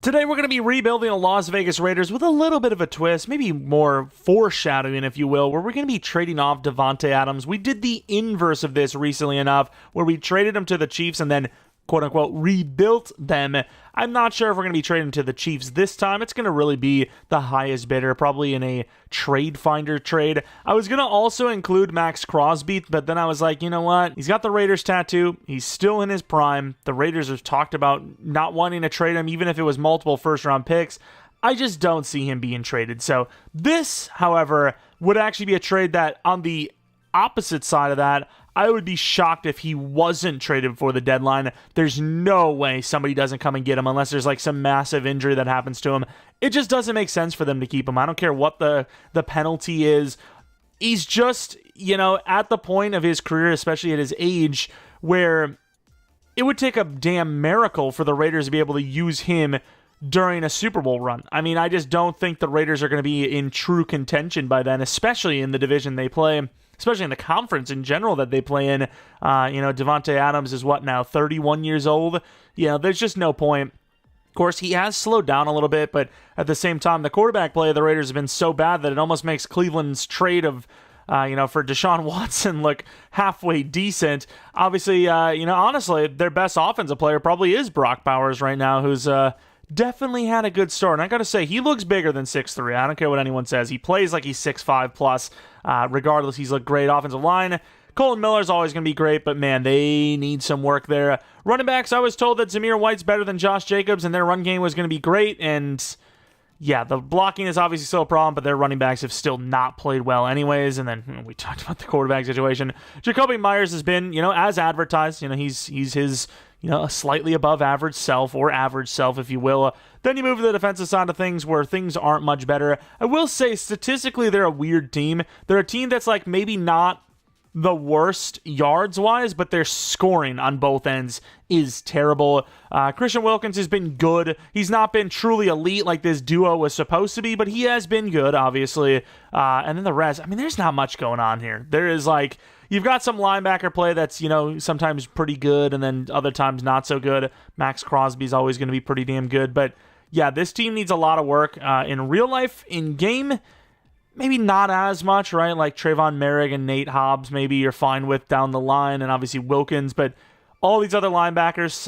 Today we're going to be rebuilding the Las Vegas Raiders with a little bit of a twist, maybe more foreshadowing, if you will, where we're going to be trading off Davante Adams. We did the inverse of this recently enough, where we traded him to the Chiefs and then quote-unquote rebuilt them. I'm not sure if we're going to be trading to the Chiefs this time. It's going to really be the highest bidder, probably in a trade finder trade. I was going to also include Max Crosby, but then I was like, you know what? He's got the Raiders tattoo. He's still in his prime. The Raiders have talked about not wanting to trade him, even if it was multiple first-round picks. I just don't see him being traded. So this, however, would actually be a trade that on the opposite side of that, I would be shocked if he wasn't traded before the deadline. There's no way somebody doesn't come and get him unless there's like some massive injury that happens to him. It just doesn't make sense for them to keep him. I don't care what the penalty is. He's just, at the point of his career, especially at his age, where it would take a damn miracle for the Raiders to be able to use him during a Super Bowl run. I mean, I just don't think the Raiders are going to be in true contention by then, especially in the division they play, especially in the conference in general that they play in. Davante Adams is what now, 31 years old? There's just no point. Of course, he has slowed down a little bit, but at the same time, the quarterback play of the Raiders has been so bad that it almost makes Cleveland's trade of for Deshaun Watson look halfway decent. Obviously, honestly, their best offensive player probably is Brock Bowers right now, who's definitely had a good start. And I got to say, he looks bigger than 6'3". I don't care what anyone says. He plays like he's 6'5 plus. Regardless, he's looked great. Offensive line, Colton Miller's always going to be great, but man, they need some work there. Running backs, I was told that Zamir White's better than Josh Jacobs, and their run game was going to be great. And yeah, the blocking is obviously still a problem, but their running backs have still not played well anyways. And then we talked about the quarterback situation. Jacoby Myers has been, as advertised. He's his a slightly above average self, or average self, if you will. Then you move to the defensive side of things where things aren't much better. I will say, statistically, they're a weird team. They're a team that's like maybe not the worst yards-wise, but their scoring on both ends is terrible. Christian Wilkins has been good. He's not been truly elite like this duo was supposed to be, but he has been good, obviously. And then the rest, there's not much going on here. There is you've got some linebacker play that's, sometimes pretty good and then other times not so good. Max Crosby's always going to be pretty damn good. But yeah, this team needs a lot of work. In real life, in game, maybe not as much, right? Like Trayvon Merrick and Nate Hobbs, maybe you're fine with down the line, and obviously Wilkins. But all these other linebackers,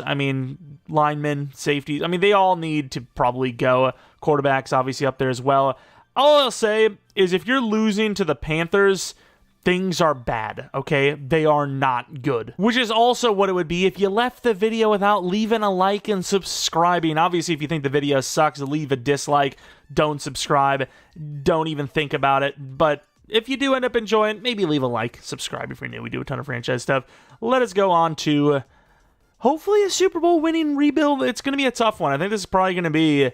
linemen, safeties, they all need to probably go. Quarterbacks obviously up there as well. All I'll say is if you're losing to the Panthers, things are bad, okay? They are not good. Which is also what it would be if you left the video without leaving a like and subscribing. Obviously, if you think the video sucks, leave a dislike. Don't subscribe. Don't even think about it. But if you do end up enjoying, maybe leave a like. Subscribe if you're new. We do a ton of franchise stuff. Let us go on to hopefully a Super Bowl winning rebuild. It's going to be a tough one. I think this is probably going to be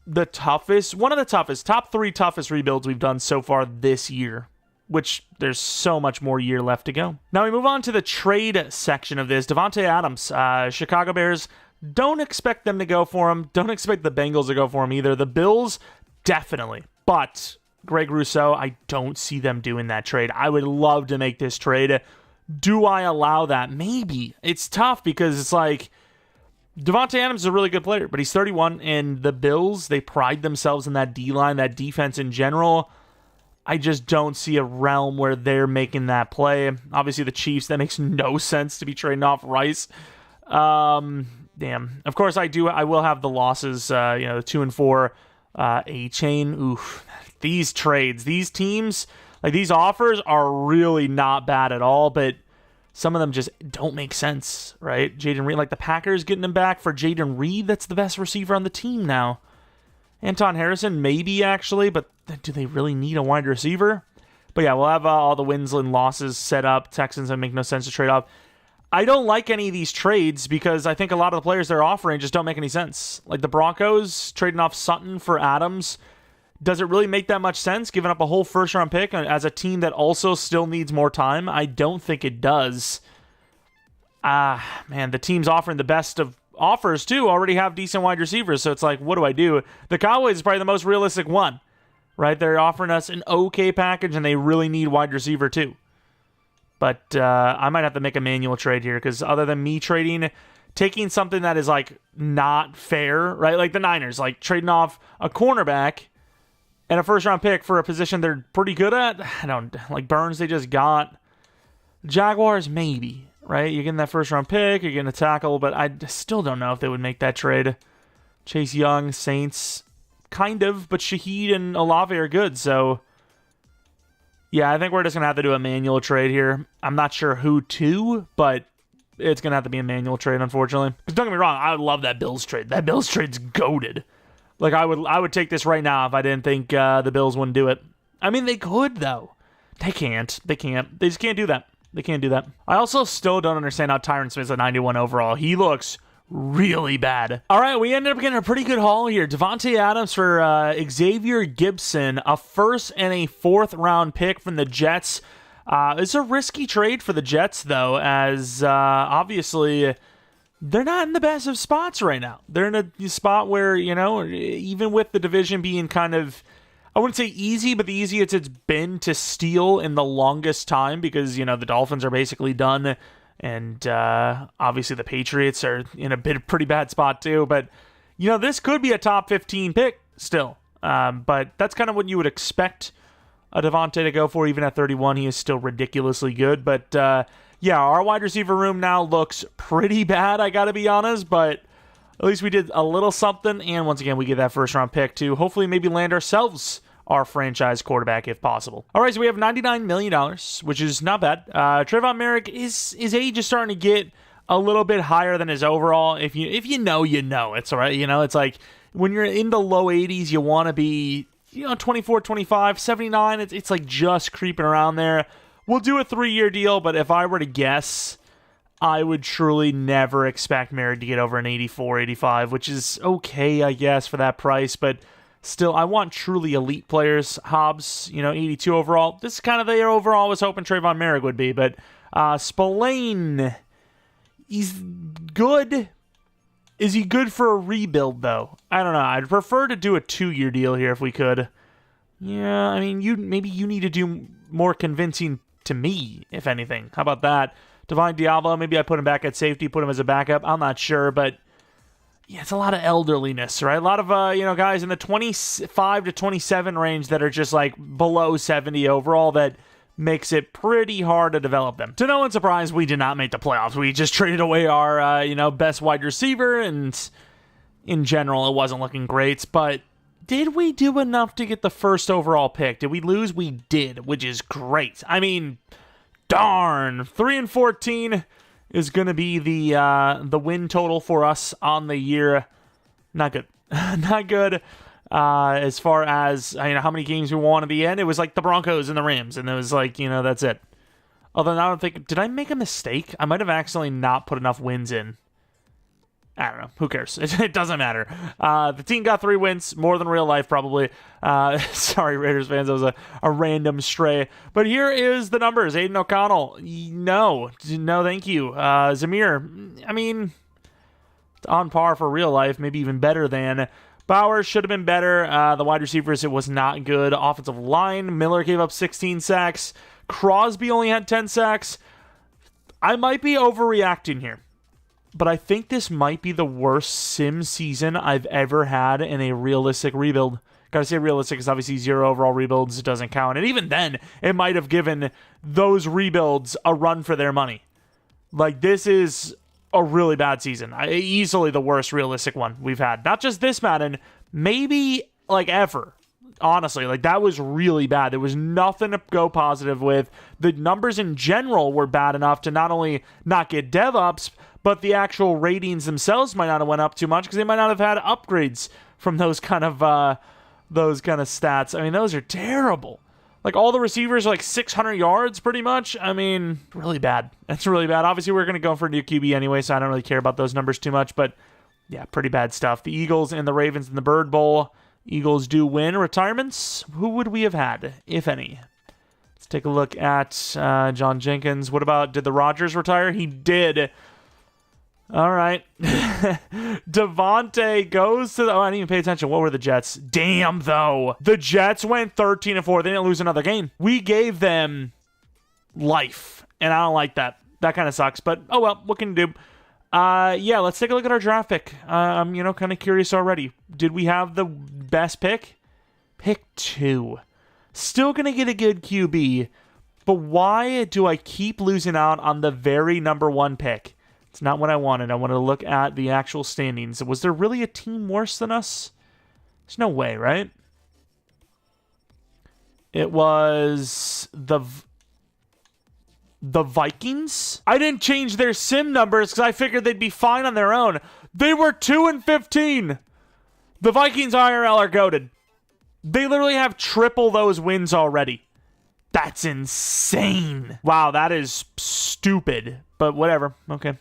the toughest, one of the toughest, top 3 toughest rebuilds we've done so far this year, which there's so much more year left to go. Now we move on to the trade section of this. Davante Adams, Chicago Bears, don't expect them to go for him. Don't expect the Bengals to go for him either. The Bills, definitely. But Greg Rousseau, I don't see them doing that trade. I would love to make this trade. Do I allow that? Maybe. It's tough because it's like Davante Adams is a really good player, but he's 31, and the Bills, they pride themselves in that D-line, that defense in general. I just don't see a realm where they're making that play. Obviously, the Chiefs, that makes no sense to be trading off Rice. Damn. Of course, I will have the losses, the 2 and 4 A-chain. Oof. These trades, these teams, these offers are really not bad at all, but some of them just don't make sense, right? Jaden Reed, the Packers getting him back for Jaden Reed. That's the best receiver on the team now. Anton Harrison, maybe actually, but do they really need a wide receiver? But yeah, we'll have all the wins and losses set up. Texans, that make no sense to trade off. I don't like any of these trades because I think a lot of the players they're offering just don't make any sense. Like the Broncos trading off Sutton for Adams. Does it really make that much sense, giving up a whole first-round pick as a team that also still needs more time? I don't think it does. Man, the teams offering the best of offers, too, already have decent wide receivers, so it's like, what do I do? The Cowboys is probably the most realistic one, right? They're offering us an okay package, and they really need wide receiver, too. But I might have to make a manual trade here, because other than me trading taking something that is like not fair, right? Like the Niners, like trading off a cornerback and a first round pick for a position they're pretty good at. I don't like Burns. They just got Jaguars, maybe, right? You're getting that first round pick, you're getting a tackle, but I still don't know if they would make that trade. Chase Young, Saints, kind of, but Shaheed and Olave are good, so yeah, I think we're just going to have to do a manual trade here. I'm not sure who to, but it's going to have to be a manual trade, unfortunately. Because don't get me wrong, I would love that Bills trade. That Bills trade's goated. Like, I would take this right now if I didn't think the Bills wouldn't do it. I mean, they could, though. They can't. They just can't do that. They can't do that. I also still don't understand how Tyron Smith's a 91 overall. He looks really bad. All right, we ended up getting a pretty good haul here. Davante Adams for Xavier Gibson, a first and a fourth round pick from the Jets. It's a risky trade for the Jets, though, as obviously they're not in the best of spots right now. They're in a spot where, you know, even with the division being kind of, I wouldn't say easy, but the easiest it's been to steal in the longest time because, you know, the Dolphins are basically done. And obviously the Patriots are in a pretty bad spot too. But, you know, this could be a top 15 pick still. But that's kind of what you would expect a Davante to go for. Even at 31, he is still ridiculously good. But, yeah, our wide receiver room now looks pretty bad, I got to be honest. But at least we did a little something. And once again, we get that first round pick to hopefully maybe land ourselves our franchise quarterback if possible. All right, so we have $99 million, which is not bad. Trayvon Merrick, his age is starting to get a little bit higher than his overall. If you know, you know. It's all right. You know, it's like when you're in the low 80s, you want to be, you know, 24, 25, 79. It's like just creeping around there. We'll do a 3-year deal, but if I were to guess, I would truly never expect Merrick to get over an 84, 85, which is okay, I guess, for that price, but still, I want truly elite players. Hobbs, you know, 82 overall. This is kind of the overall I was hoping Trayvon Merrick would be. But Spillane, he's good. Is he good for a rebuild, though? I don't know. I'd prefer to do a 2-year deal here if we could. Yeah, I mean, maybe you need to do more convincing to me, if anything. How about that? Divine Diablo, maybe I put him back at safety, put him as a backup. I'm not sure, but yeah, it's a lot of elderliness, right? A lot of, guys in the 25 to 27 range that are just like below 70 overall that makes it pretty hard to develop them. To no one's surprise, we did not make the playoffs. We just traded away our, best wide receiver, and in general, it wasn't looking great. But did we do enough to get the first overall pick? Did we lose? We did, which is great. I mean, darn. 3-14. Is going to be the win total for us on the year. Not good. Not good as far as, how many games we won at the end. It was like the Broncos and the Rams, and it was like, that's it. Although I don't think, did I make a mistake? I might have accidentally not put enough wins in. I don't know. Who cares? It doesn't matter. The team got 3 wins, more than real life, probably. Sorry, Raiders fans. That was a random stray. But here is the numbers. Aiden O'Connell. No, thank you. Zamir, I mean, on par for real life, maybe even better than. Bowers should have been better. The wide receivers, it was not good. Offensive line, Miller gave up 16 sacks. Crosby only had 10 sacks. I might be overreacting here, but I think this might be the worst sim season I've ever had in a realistic rebuild. Gotta say realistic because obviously 0 overall rebuilds doesn't count. And even then, it might have given those rebuilds a run for their money. Like, this is a really bad season. Easily the worst realistic one we've had. Not just this Madden, maybe like ever. Honestly, like, that was really bad. There was nothing to go positive with. The numbers in general were bad enough to not only not get dev ups, but the actual ratings themselves might not have went up too much because they might not have had upgrades from those kind of stats. I mean, those are terrible. Like, all the receivers are like 600 yards pretty much. I mean, really bad. That's really bad. Obviously, we're going to go for a new QB anyway, so I don't really care about those numbers too much. But yeah, pretty bad stuff. The Eagles and the Ravens in the Bird Bowl. Eagles do win. Retirements, who would we have had, if any? Let's take a look at John Jenkins. What about, did the Rodgers retire? He did. All right. Davante goes to the... Oh, I didn't even pay attention. What were the Jets? Damn, though. The Jets went 13-4. They didn't lose another game. We gave them life, and I don't like that. That kind of sucks, but oh well, what can you do? Yeah, let's take a look at our draft pick. I'm, kind of curious already. Did we have the best pick? Pick 2. Still going to get a good QB, but why do I keep losing out on the very number 1 pick? It's not what I wanted. I wanted to look at the actual standings. Was there really a team worse than us? There's no way, right? It was the Vikings. I didn't change their sim numbers because I figured they'd be fine on their own. They were 2-15. The Vikings IRL are goated. They literally have triple those wins already. That's insane. Wow, that is stupid. But whatever. Okay.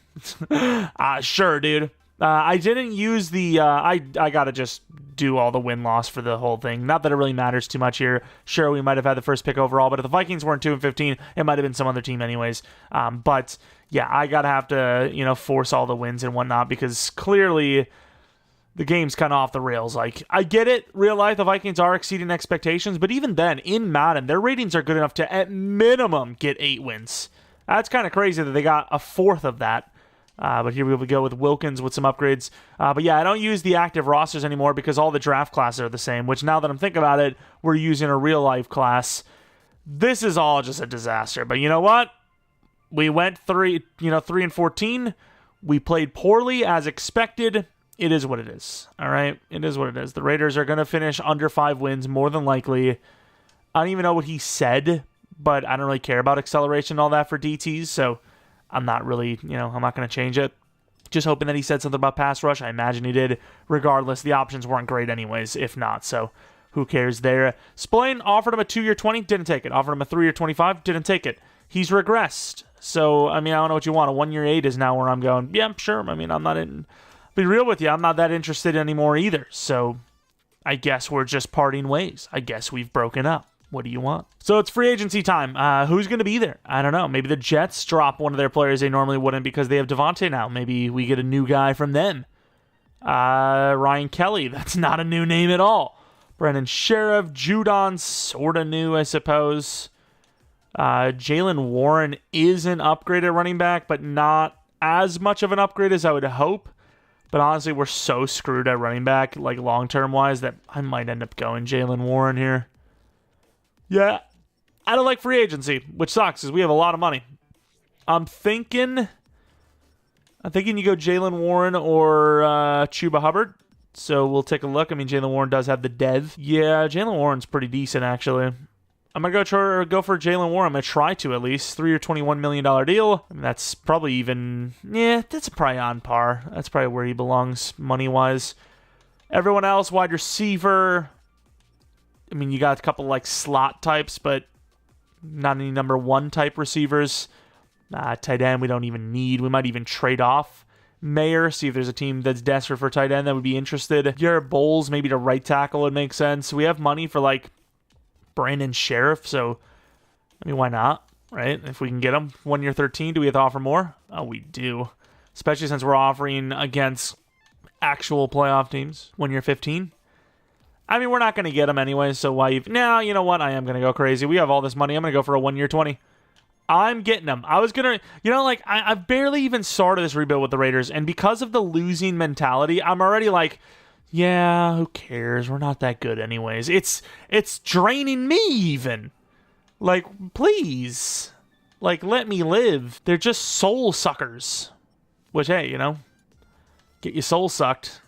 Sure, dude. I didn't use the... I gotta just do all the win-loss for the whole thing. Not that it really matters too much here. Sure, we might have had the first pick overall, but if the Vikings weren't 2-15, it might have been some other team anyways. But, yeah, I gotta have to, force all the wins and whatnot, because clearly the game's kind of off the rails. Like, I get it. Real life, the Vikings are exceeding expectations, but even then, in Madden, their ratings are good enough to, at minimum, get 8 wins. That's kind of crazy that they got a fourth of that. But here we go with Wilkins with some upgrades. But yeah, I don't use the active rosters anymore because all the draft classes are the same, which now that I'm thinking about it, we're using a real-life class. This is all just a disaster. But you know what? We went 3-14. We played poorly as expected. It is what it is. All right? It is what it is. The Raiders are going to finish under 5 wins, more than likely. I don't even know what he said, but I don't really care about acceleration and all that for DTs, so I'm not really, I'm not going to change it. Just hoping that he said something about pass rush. I imagine he did. Regardless, the options weren't great anyways, if not, so who cares there. Spillane offered him a 2-year 20, didn't take it. Offered him a 3-year 25, didn't take it. He's regressed. So, I don't know what you want. A 1-year 8 is now where I'm going, yeah, sure. I'm not in... Be real with you, I'm not that interested anymore either. So, I guess we're just parting ways. I guess we've broken up. What do you want? So it's free agency time. Who's going to be there? I don't know. Maybe the Jets drop one of their players they normally wouldn't because they have Davante now. Maybe we get a new guy from them. Ryan Kelly. That's not a new name at all. Brendan Sheriff. Judon. Sort of new, I suppose. Jalen Warren is an upgrade at running back, but not as much of an upgrade as I would hope. But honestly, we're so screwed at running back, like long-term wise, that I might end up going Jalen Warren here. Yeah, I don't like free agency, which sucks because we have a lot of money. I'm thinking you go Jalen Warren or Chuba Hubbard. So we'll take a look. Jalen Warren does have the dev. Yeah, Jalen Warren's pretty decent, actually. I'm going to go for Jalen Warren. I'm going to try to at least. 3-year, $21 million deal. That's probably even... Yeah, that's probably on par. That's probably where he belongs money-wise. Everyone else, wide receiver... you got a couple slot types, but not any number 1 type receivers. Tight end we don't even need. We might even trade off Mayer, see if there's a team that's desperate for tight end that would be interested. Garrett Bowles, maybe to right tackle would make sense. We have money for Brandon Sheriff, so why not, right? If we can get him. 1-year 13, do we have to offer more? Oh, we do. Especially since we're offering against actual playoff teams. 1-year 15. We're not going to get him anyway, so why even... Now, you know what? I am going to go crazy. We have all this money. I'm going to go for a 1-year 20. I'm getting him. I was going to... I've barely even started this rebuild with the Raiders, and because of the losing mentality, I'm already yeah, who cares? We're not that good anyways. It's draining me even. Please. Let me live. They're just soul suckers. Which, hey, get your soul sucked.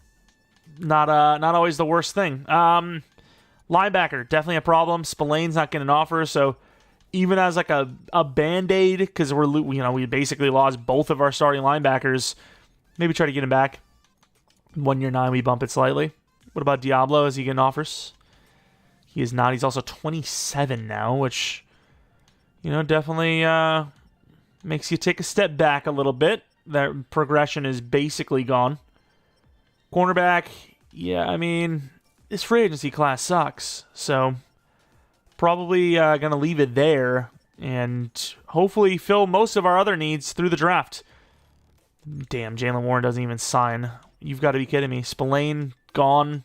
Not always the worst thing. Linebacker, definitely a problem. Spillane's not getting an offer, so even as a band-aid, because we basically lost both of our starting linebackers, maybe try to get him back. 1-year 9, we bump it slightly. What about Diablo? Is he getting offers? He is not. He's also 27 now, which, definitely makes you take a step back a little bit. That progression is basically gone. Cornerback, yeah, this free agency class sucks. So, probably going to leave it there and hopefully fill most of our other needs through the draft. Damn, Jalen Warren doesn't even sign. You've got to be kidding me. Spillane, gone.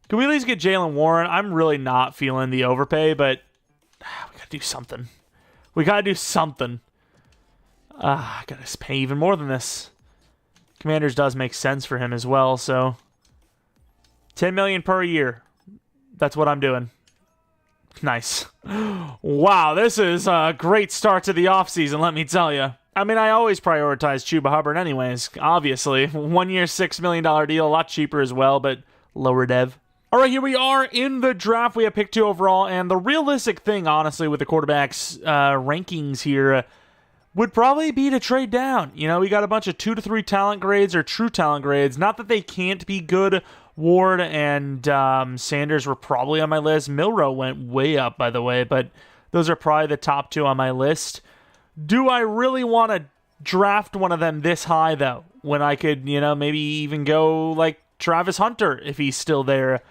Can we at least get Jalen Warren? I'm really not feeling the overpay, but we got to do something. I got to pay even more than this. Commanders does make sense for him as well, so $10 million per year. That's what I'm doing. Nice. Wow, this is a great start to the offseason, let me tell you. I mean, I always prioritize Chuba Hubbard anyways, obviously. 1 year, $6 million deal, a lot cheaper as well, but lower dev. All right, here we are in the draft. We have pick 2 overall, and the realistic thing, honestly, with the quarterbacks rankings here would probably be to trade down. You know, we got a bunch of 2 to 3 talent grades or true talent grades. Not that they can't be good. Ward and Sanders were probably on my list. Milroe went way up, by the way, but those are probably the top 2 on my list. Do I really want to draft one of them this high, though, when I could, you know, maybe even go like Travis Hunter if he's still there?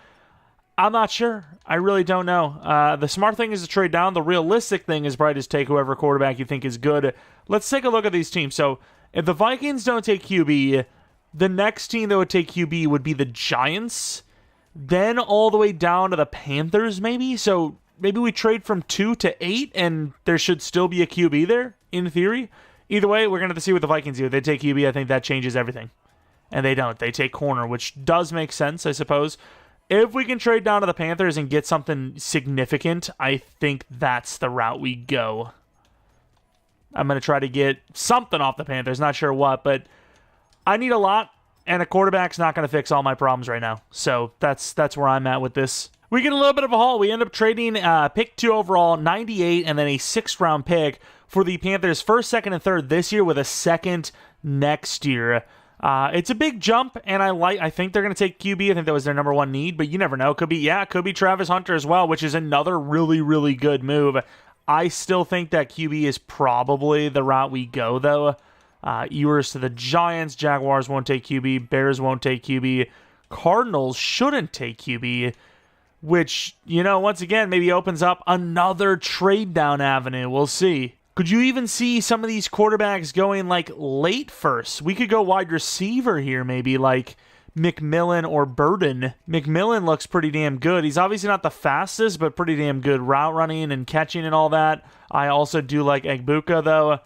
I'm not sure. I really don't know. The smart thing is to trade down. The realistic thing is probably just take whoever quarterback you think is good. Let's take a look at these teams. So if the Vikings don't take QB, the next team that would take QB would be the Giants, then all the way down to the Panthers, maybe. So maybe we trade from 2 to 8, and there should still be a QB there, in theory. Either way, we're going to have to see what the Vikings do. If they take QB, I think that changes everything. And they don't. They take corner, which does make sense, I suppose. If we can trade down to the Panthers and get something significant, I think that's the route we go. I'm going to try to get something off the Panthers. Not sure what, but I need a lot, and a quarterback's not going to fix all my problems right now. So that's where I'm at with this. We get a little bit of a haul. We end up trading pick 2 overall, 98, and then a 6th round pick for the Panthers' 1st, 2nd, and 3rd this year with a 2nd next year. It's a big jump, and I think they're going to take QB. I think that was their number 1 need, but you never know. Could be Travis Hunter as well, which is another really, really good move. I still think that QB is probably the route we go, though. Ewers to the Giants. Jaguars won't take QB. Bears won't take QB. Cardinals shouldn't take QB, which, you know, once again, maybe opens up another trade down avenue. We'll see. Could you even see some of these quarterbacks going, like, late first? We could go wide receiver here, maybe, like McMillan or Burden. McMillan looks pretty damn good. He's obviously not the fastest, but pretty damn good route running and catching and all that. I also do like Egbuka, though.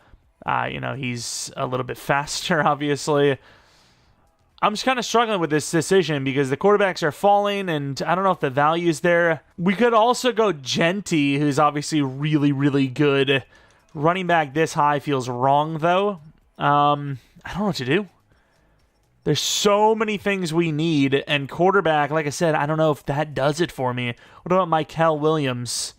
You know, he's a little bit faster, obviously. I'm just kind of struggling with this decision because the quarterbacks are falling, and I don't know if the value's there. We could also go Genty, who's obviously really, really good. Running back this high feels wrong, though. I don't know what to do. There's so many things we need, and quarterback, like I said, I don't know if that does it for me. What about Mykal Williams?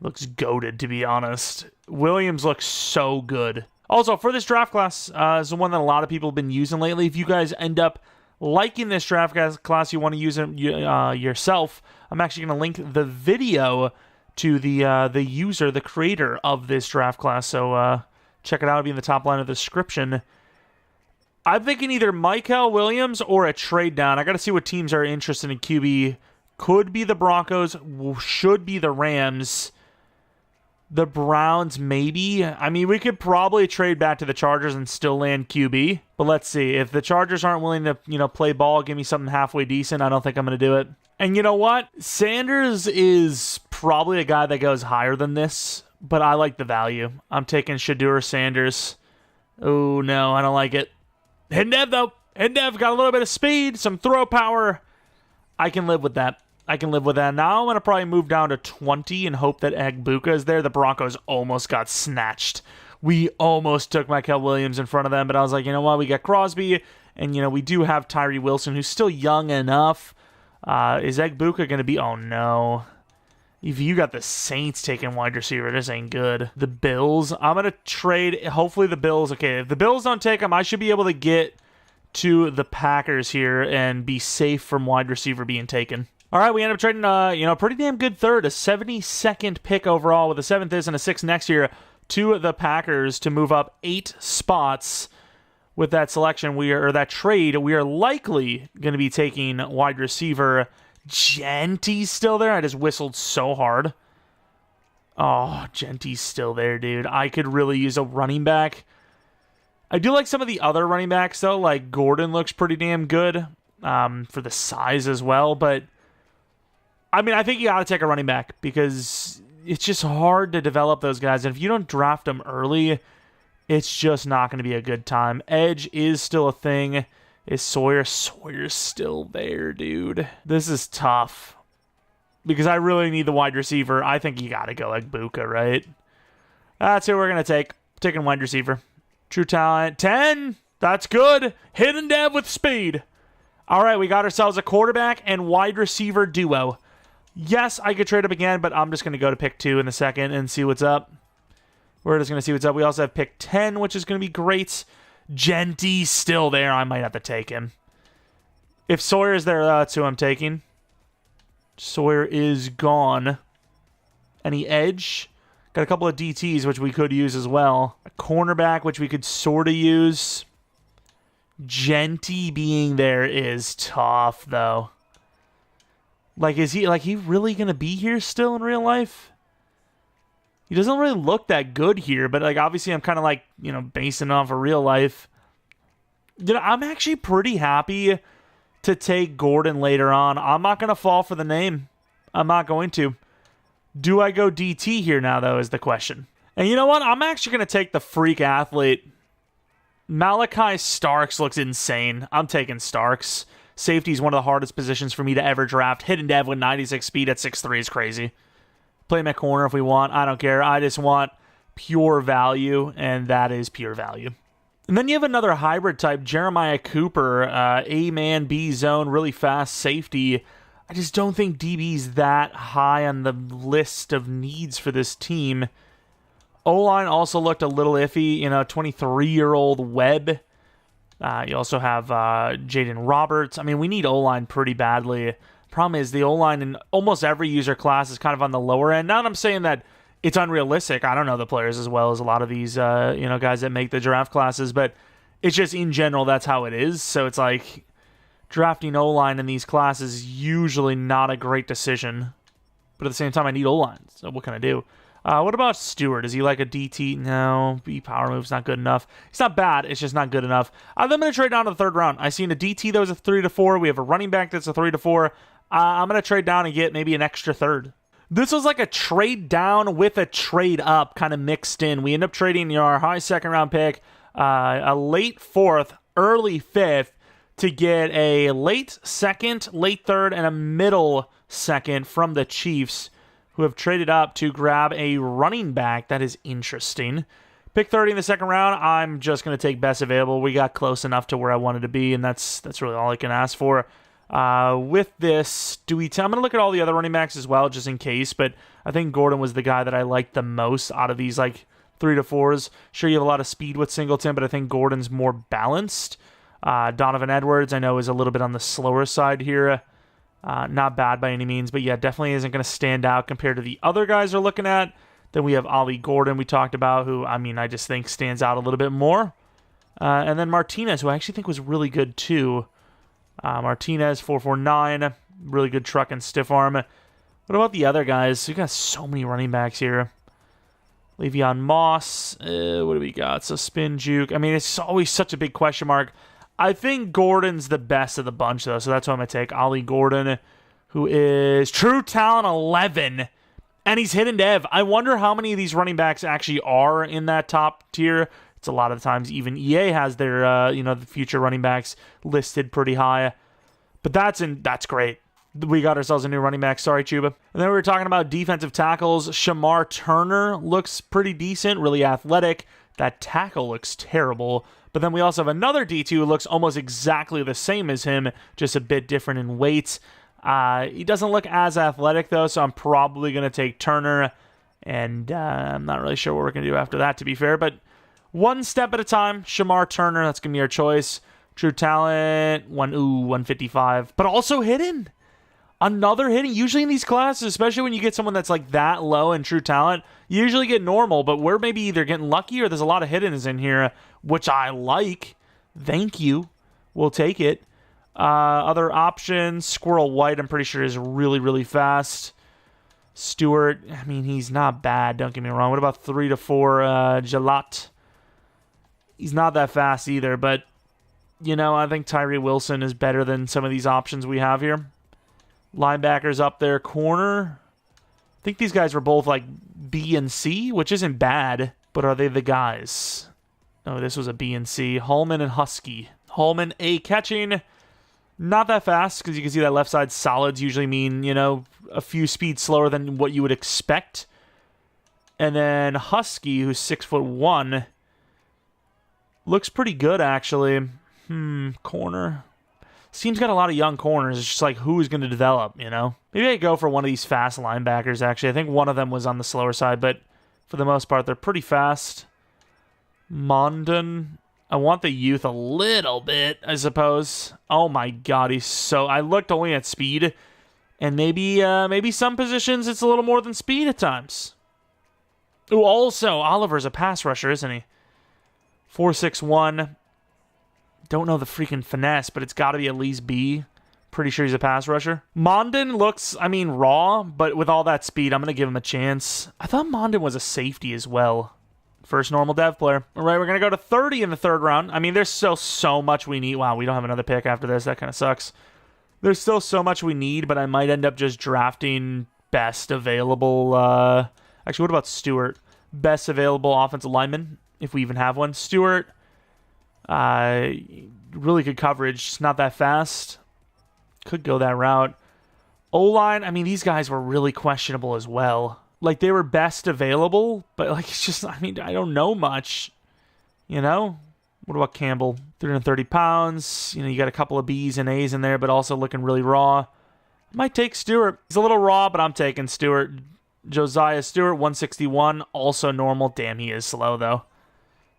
Looks goated, to be honest. Williams looks so good. Also, for this draft class, is the one that a lot of people have been using lately. If you guys end up liking this draft class, you want to use it yourself, I'm actually going to link the video to the user, the creator of this draft class. So check it out. It'll be in the top line of the description. I'm thinking either Mykal Williams or a trade down. I got to see what teams are interested in QB. Could be the Broncos. Should be the Rams. The Browns, maybe. I mean, we could probably trade back to the Chargers and still land QB. But let's see. If the Chargers aren't willing to, play ball, give me something halfway decent, I don't think I'm going to do it. And you know what? Sanders is probably a guy that goes higher than this, but I like the value. I'm taking Shadur Sanders. Oh, no, I don't like it. Hidden Dev, though. Hidden Dev got a little bit of speed, some throw power. I can live with that. Now I'm going to probably move down to 20 and hope that Egbuka is there. The Broncos almost got snatched. We almost took Mykal Williams in front of them, but I was like, you know what? We got Crosby, and, we do have Tyree Wilson, who's still young enough. Is Egbuka going to be... Oh, no. If you got the Saints taking wide receiver, this ain't good. The Bills, I'm going to trade... Hopefully the Bills... Okay, if the Bills don't take him, I should be able to get to the Packers here and be safe from wide receiver being taken. All right, we end up trading, a pretty damn good third, a 72nd pick overall with a 7th this and a 6th next year to the Packers to move up 8 spots. With that selection, that trade, we are likely going to be taking wide receiver. Genty's still there. I just whistled so hard. Oh, Genty's still there, dude. I could really use a running back. I do like some of the other running backs, though. Like, Gordon looks pretty damn good for the size as well, but I mean, I think you got to take a running back because it's just hard to develop those guys. And if you don't draft them early, it's just not going to be a good time. Edge is still a thing. Is Sawyer? Sawyer's still there, dude. This is tough. Because I really need the wide receiver. I think you got to go like Buka, right? That's who we're going to take. Taking wide receiver. True talent. 10. That's good. Hidden dev with speed. All right, we got ourselves a quarterback and wide receiver duo. Yes, I could trade up again, but I'm just going to go to pick 2 in the second and see what's up. We're just going to see what's up. We also have pick 10, which is going to be great. Genty's still there. I might have to take him. If Sawyer's there, that's who I'm taking. Sawyer is gone. Any edge? Got a couple of DTs, which we could use as well. A cornerback, which we could sort of use. Genty being there is tough, though. Like, is he really going to be here still in real life? He doesn't really look that good here, but, like, obviously I'm kind of, like, you know, basing off of real life. You know, I'm actually pretty happy to take Gordon later on. I'm not going to fall for the name. I'm not going to. Do I go DT here now, though, is the question. And you know what? I'm actually going to take the freak athlete. Malachi Starks looks insane. I'm taking Starks. Safety is one of the hardest positions for me to ever draft. Hidden dev with 96 speed at 6'3 is crazy. Play him at corner if we want. I don't care. I just want pure value, and that is pure value. And then you have another hybrid type, Jeromepkr, A-man, B-zone, really fast safety. I just don't think DB's that high on the list of needs for this team. O-line also looked a little iffy. You know, 23-year-old Webb. You also have Jaden Roberts. I mean, we need O-line pretty badly. Problem is, the O-line in almost every user class is kind of on the lower end. Not that I'm saying that it's unrealistic. I don't know the players as well as a lot of these guys that make the draft classes, but it's just in general that's how it is. So it's like drafting O-line in these classes is usually not a great decision. But at the same time, I need O-line. So what can I do? What about Stewart? Is he like a DT? No, B power move's not good enough. He's not bad. It's just not good enough. I'm going to trade down to the third round. I seen a DT that was a 3-4. We have a running back that's a 3-4. I'm going to trade down and get maybe an extra third. This was like a trade down with a trade up kind of mixed in. We end up trading our high second round pick, a late 4th, early 5th to get a late 2nd, late 3rd, and a middle 2nd from the Chiefs, who have traded up to grab a running back. That is interesting. Pick 30 in the 2nd round. I'm just going to take best available. We got close enough to where I wanted to be, and that's really all I can ask for. With this, I'm going to look at all the other running backs as well, just in case, but I think Gordon was the guy that I liked the most out of these, like, 3-4s. Sure, you have a lot of speed with Singleton, but I think Gordon's more balanced. Donovan Edwards, I know, is a little bit on the slower side here. Not bad by any means, but yeah, definitely isn't going to stand out compared to the other guys we're looking at. Then we have Ollie Gordon we talked about, who, I mean, I just think stands out a little bit more. And then Martinez, who I actually think was really good too. Martinez, 4.49, really good truck and stiff arm. What about the other guys? We got so many running backs here. Le'Veon Moss, what do we got? So spin juke. I mean, it's always such a big question mark. I think Gordon's the best of the bunch, though, so that's what I'm going to take. Ollie Gordon, who is true talent 11, and he's hidden dev. I wonder how many of these running backs actually are in that top tier. It's a lot of the times even EA has their, the future running backs listed pretty high. But that's great. We got ourselves a new running back. Sorry, Chuba. And then we were talking about defensive tackles. Shamar Turner looks pretty decent, really athletic. That tackle looks terrible. But then we also have another D2 who looks almost exactly the same as him, just a bit different in weight. He doesn't look as athletic, though, so I'm probably going to take Turner. And I'm not really sure what we're going to do after that, to be fair. But one step at a time. Shamar Turner, that's going to be our choice. True talent, 155. But also hidden. Another hidden. Usually in these classes, especially when you get someone that's like that low in true talent, you usually get normal, but we're maybe either getting lucky or there's a lot of hiddens in here, which I like. Thank you. We'll take it. Other options, Squirrel White, I'm pretty sure is really, really fast. Stewart, I mean, he's not bad, don't get me wrong. What about 3-4 Jalot? He's not that fast either, but, I think Tyree Wilson is better than some of these options we have here. Linebackers up there, corner. I think these guys were both like B and C, which isn't bad, but are they the guys? Oh, this was a B and C. Hallman and Husky. Hallman, A, catching. Not that fast, because you can see that left side solids usually mean, you know, a few speeds slower than what you would expect. And then Husky, who's 6'1", looks pretty good, actually. Corner. This team's got a lot of young corners. It's just like, who's going to develop, you know? Maybe I go for one of these fast linebackers, actually. I think one of them was on the slower side, but for the most part, they're pretty fast. Mondon. I want the youth a little bit, I suppose. Oh my god, he's so... I looked only at speed, and maybe some positions it's a little more than speed at times. Ooh, also, Oliver's a pass rusher, isn't he? 4'6", Don't know the freaking finesse, but it's got to be at least B. Pretty sure he's a pass rusher. Mondon looks, I mean, raw, but with all that speed, I'm going to give him a chance. I thought Mondon was a safety as well. First normal dev player. All right, we're going to go to 30 in the third round. I mean, there's still so much we need. Wow, we don't have another pick after this. That kind of sucks. There's still so much we need, but I might end up just drafting best available. Actually, what about Stewart? Best available offensive lineman, if we even have one. Stewart, really good coverage. Just not that fast. Could go that route. O-line, I mean, these guys were really questionable as well. Like, they were best available, but, like, it's just, I mean, I don't know much, you know? What about Campbell? 330 pounds. You know, you got a couple of B's and A's in there, but also looking really raw. I might take Stewart. He's a little raw, but I'm taking Stewart. Josiah Stewart, 161, also normal. Damn, he is slow, though.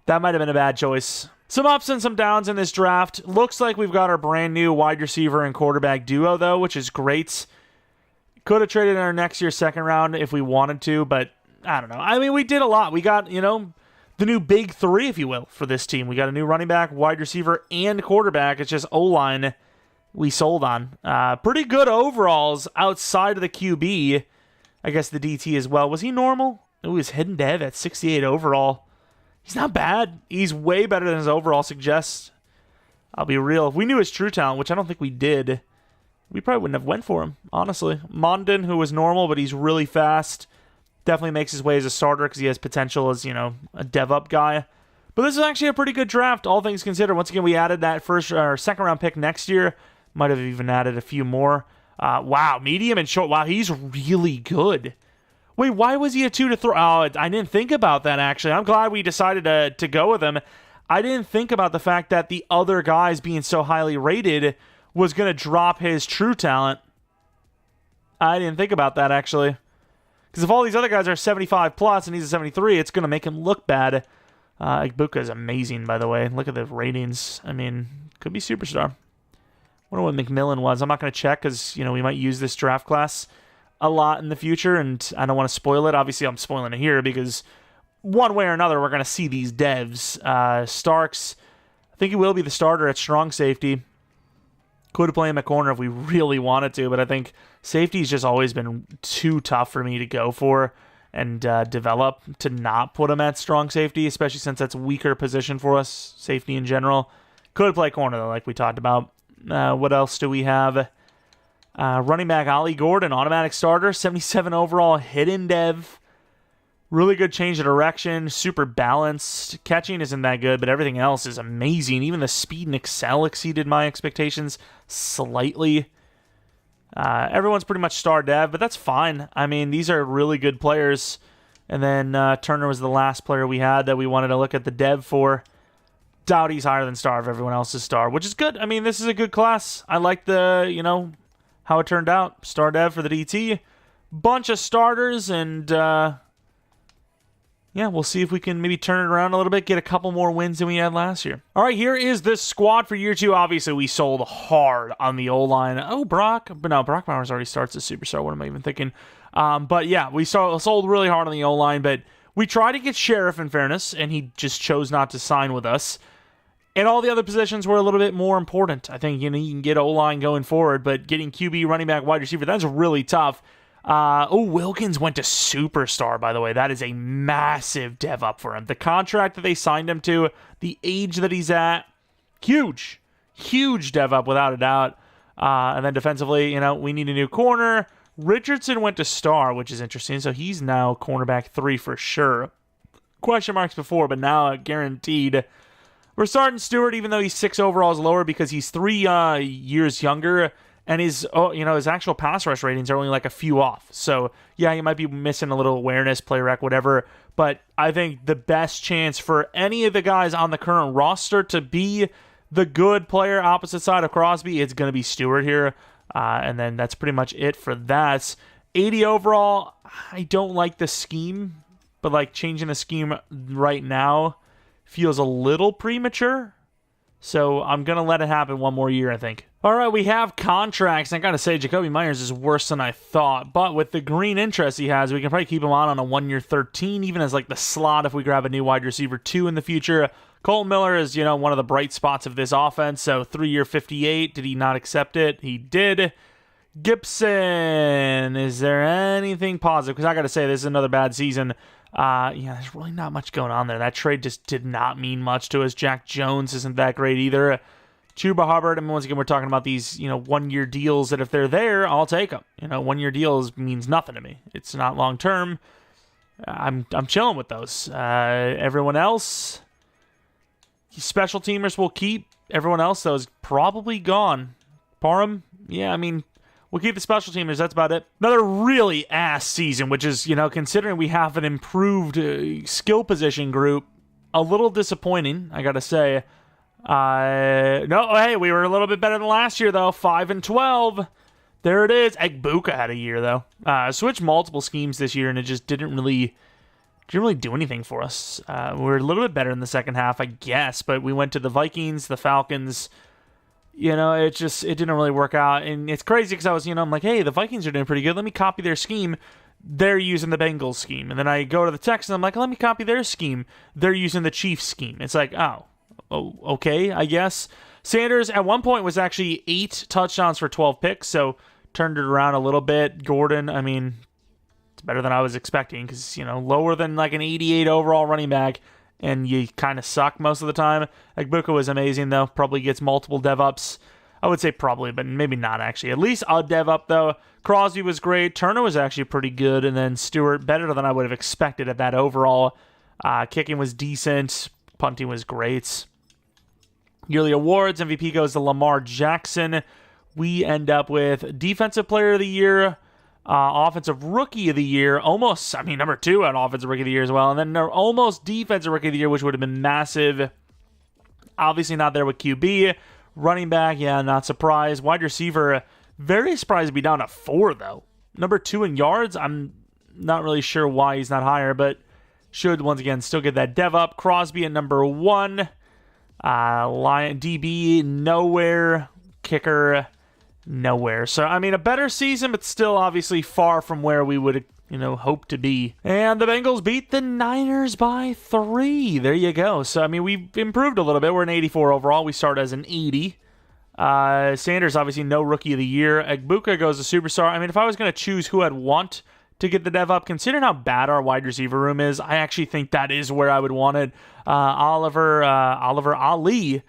That might have been a bad choice. Some ups and some downs in this draft. Looks like we've got our brand new wide receiver and quarterback duo, though, which is great. Could have traded in our next year's second round if we wanted to, but I don't know. I mean, we did a lot. We got, you know, the new big three, if you will, for this team. We got a new running back, wide receiver, and quarterback. It's just O-line we sold on. Pretty good overalls outside of the QB. I guess the DT as well. Was he normal? Ooh, his hidden dev at 68 overall. He's not bad. He's way better than his overall suggests. I'll be real. If we knew his true talent, which I don't think we did, we probably wouldn't have went for him, honestly. Mondon, who was normal, but he's really fast. Definitely makes his way as a starter because he has potential as, you know, a dev-up guy. But this is actually a pretty good draft, all things considered. Once again, we added that first or second round pick next year. Might have even added a few more. Wow, medium and short. Wow, he's really good. Wait, why was he a 2 to 3? Oh, I didn't think about that, actually. I'm glad we decided to go with him. I didn't think about the fact that the other guys being so highly rated was going to drop his true talent. I didn't think about that, actually. Because if all these other guys are 75 plus and he's a 73, it's going to make him look bad. Igbuka is amazing, by the way. Look at the ratings. I mean, could be superstar. I wonder what McMillan was. I'm not going to check because, you know, we might use this draft class a lot in the future, and I don't want to spoil it. Obviously, I'm spoiling it here because one way or another, we're going to see these devs. Starks, I think he will be the starter at strong safety. Could play him at corner if we really wanted to, but I think safety's just always been too tough for me to go for and develop to not put him at strong safety, especially since that's a weaker position for us, safety in general. Could play corner, though, like we talked about. What else do we have? Running back Ollie Gordon, automatic starter, 77 overall, hidden dev. Really good change of direction, super balanced. Catching isn't that good, but everything else is amazing. Even the speed and excel exceeded my expectations slightly. Everyone's pretty much star dev, but that's fine. I mean, these are really good players. And then Turner was the last player we had that we wanted to look at the dev for. Doubt he's higher than star if everyone else is star, which is good. I mean, this is a good class. I like the, you know, how it turned out. Star dev for the DT. Bunch of starters, and yeah, we'll see if we can maybe turn it around a little bit, get a couple more wins than we had last year. All right, here is the squad for year 2. Obviously, we sold hard on the O-line. Oh, Brock. But no, Brock Bowers already starts as superstar. What am I even thinking? But yeah, we sold really hard on the O-line, but we tried to get Sheriff in fairness, and he just chose not to sign with us. And all the other positions were a little bit more important. I think, you know, you can get O-line going forward, but getting QB, running back, wide receiver, that's really tough. Wilkins went to superstar, by the way. That is a massive dev up for him. The contract that they signed him to, the age that he's at, huge. Huge dev up, without a doubt. And then defensively, you know, we need a new corner. Richardson went to star, which is interesting. So he's now cornerback 3 for sure. question marks before, but now guaranteed. We're starting Stewart, even though he's 6 overalls lower, because he's 3 years younger, and his actual pass rush ratings are only like a few off. So yeah, he might be missing a little awareness, play rec, whatever. But I think the best chance for any of the guys on the current roster to be the good player opposite side of Crosby, it's going to be Stewart here. And then that's pretty much it for that. 80 overall, I don't like the scheme, but like changing the scheme right now feels a little premature. So I'm going to let it happen one more year, I think. All right, we have contracts. I got to say, Jacoby Myers is worse than I thought. But with the green interest he has, we can probably keep him on a 1-year 13, even as like the slot if we grab a new wide receiver 2 in the future. Cole Miller is, one of the bright spots of this offense. So 3-year 58. Did he not accept it? He did. Gibson, is there anything positive? Because I got to say, this is another bad season. There's really not much going on there. That trade just did not mean much to us. Jack Jones isn't that great either. Chuba Hubbard, once again, we're talking about these, 1-year deals that if they're there, I'll take them. 1-year deals means nothing to me. It's not long-term. I'm chilling with those. Everyone else, special teamers will keep. Everyone else, though, is probably gone. Parham, we'll keep the special teamers. That's about it. Another really ass season, which is, considering we have an improved skill position group, a little disappointing, I gotta say. We were a little bit better than last year, though. 5-12. There it is. Egbuka had a year, though. Switched multiple schemes this year, and it just didn't really do anything for us. We were a little bit better in the second half, I guess, but we went to the Vikings, the Falcons. It didn't really work out. And it's crazy because I was, I'm like, hey, the Vikings are doing pretty good. Let me copy their scheme. They're using the Bengals scheme. And then I go to the Texans. I'm like, let me copy their scheme. They're using the Chiefs scheme. It's like, oh, okay, I guess. Sanders at one point was actually 8 touchdowns for 12 picks. So turned it around a little bit. Gordon, it's better than I was expecting because, lower than like an 88 overall running back. And you kind of suck most of the time. Egbuka was amazing, though. Probably gets multiple dev-ups. I would say probably, but maybe not, actually. At least a dev-up, though. Crosby was great. Turner was actually pretty good. And then Stewart, better than I would have expected at that overall. Kicking was decent. Punting was great. Yearly awards. MVP goes to Lamar Jackson. We end up with Defensive Player of the Year. Offensive Rookie of the Year, number 2 on Offensive Rookie of the Year as well, and then almost Defensive Rookie of the Year, which would have been massive. Obviously not there with QB. Running back, not surprised. Wide receiver, very surprised to be down to 4, though. Number 2 in yards, I'm not really sure why he's not higher, but should, once again, still get that dev up. Crosby at number 1. Lion DB, nowhere. Kicker, nowhere. So, a better season, but still obviously far from where we would, hope to be. And the Bengals beat the Niners by 3. There you go. So, we've improved a little bit. We're an 84 overall. We start as an 80. Sanders, obviously, no Rookie of the Year. Egbuka goes to Superstar. if I was going to choose who I'd want to get the dev up, considering how bad our wide receiver room is, I actually think that is where I would want it. Oliver Ali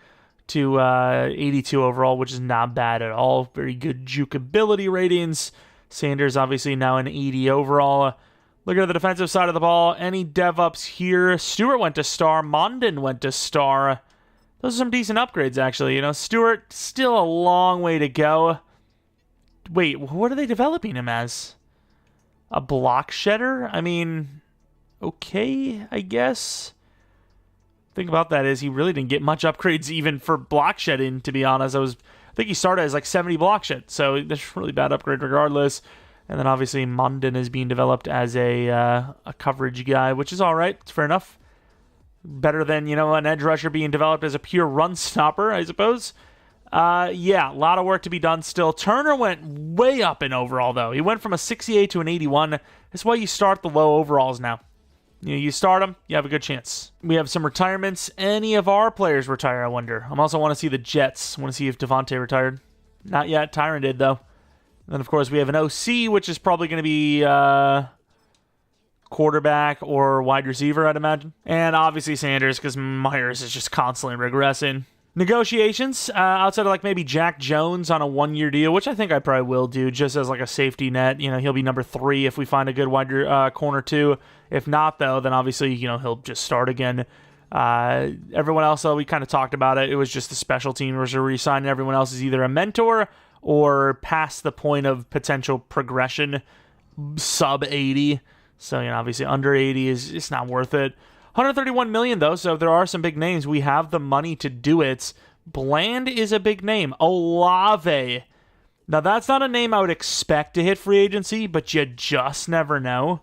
to 82 overall, which is not bad at all. Very good jukeability ratings. Sanders obviously now an 80 overall. Looking at the defensive side of the ball, any dev-ups here? Stewart went to star. Mondin went to star. Those are some decent upgrades, actually. Stewart, still a long way to go. Wait, what are they developing him as? A block shedder? Okay, I guess. Thing about that is he really didn't get much upgrades even for block shedding, to be honest. I think he started as like 70 block shed, so that's really bad upgrade regardless. And then obviously Mondin is being developed as a coverage guy, which is all right. It's fair enough. Better than, an edge rusher being developed as a pure run stopper, I suppose. A lot of work to be done still. Turner went way up in overall, though. He went from a 68 to an 81. That's why you start the low overalls now. You start them, you have a good chance. We have some retirements. Any of our players retire, I wonder. I also want to see the Jets. I want to see if Davante retired. Not yet. Tyron did, though. And then, of course, we have an OC, which is probably going to be quarterback or wide receiver, I'd imagine. And obviously Sanders, because Myers is just constantly regressing. Negotiations, outside of like maybe Jack Jones on a 1-year deal, which I think I probably will do just as like a safety net. You know, he'll be number 3 if we find a good wide corner 2. If not, though, then obviously, you know, he'll just start again. Everyone else, though, we kind of talked about it. It was just the special teamers are re-signing. Everyone else is either a mentor or past the point of potential progression, sub 80. So, you know, obviously under 80 is it's not worth it. 131 million, though, so if there are some big names, we have the money to do it. Bland is a big name. Olave. Now, that's not a name I would expect to hit free agency, but you just never know.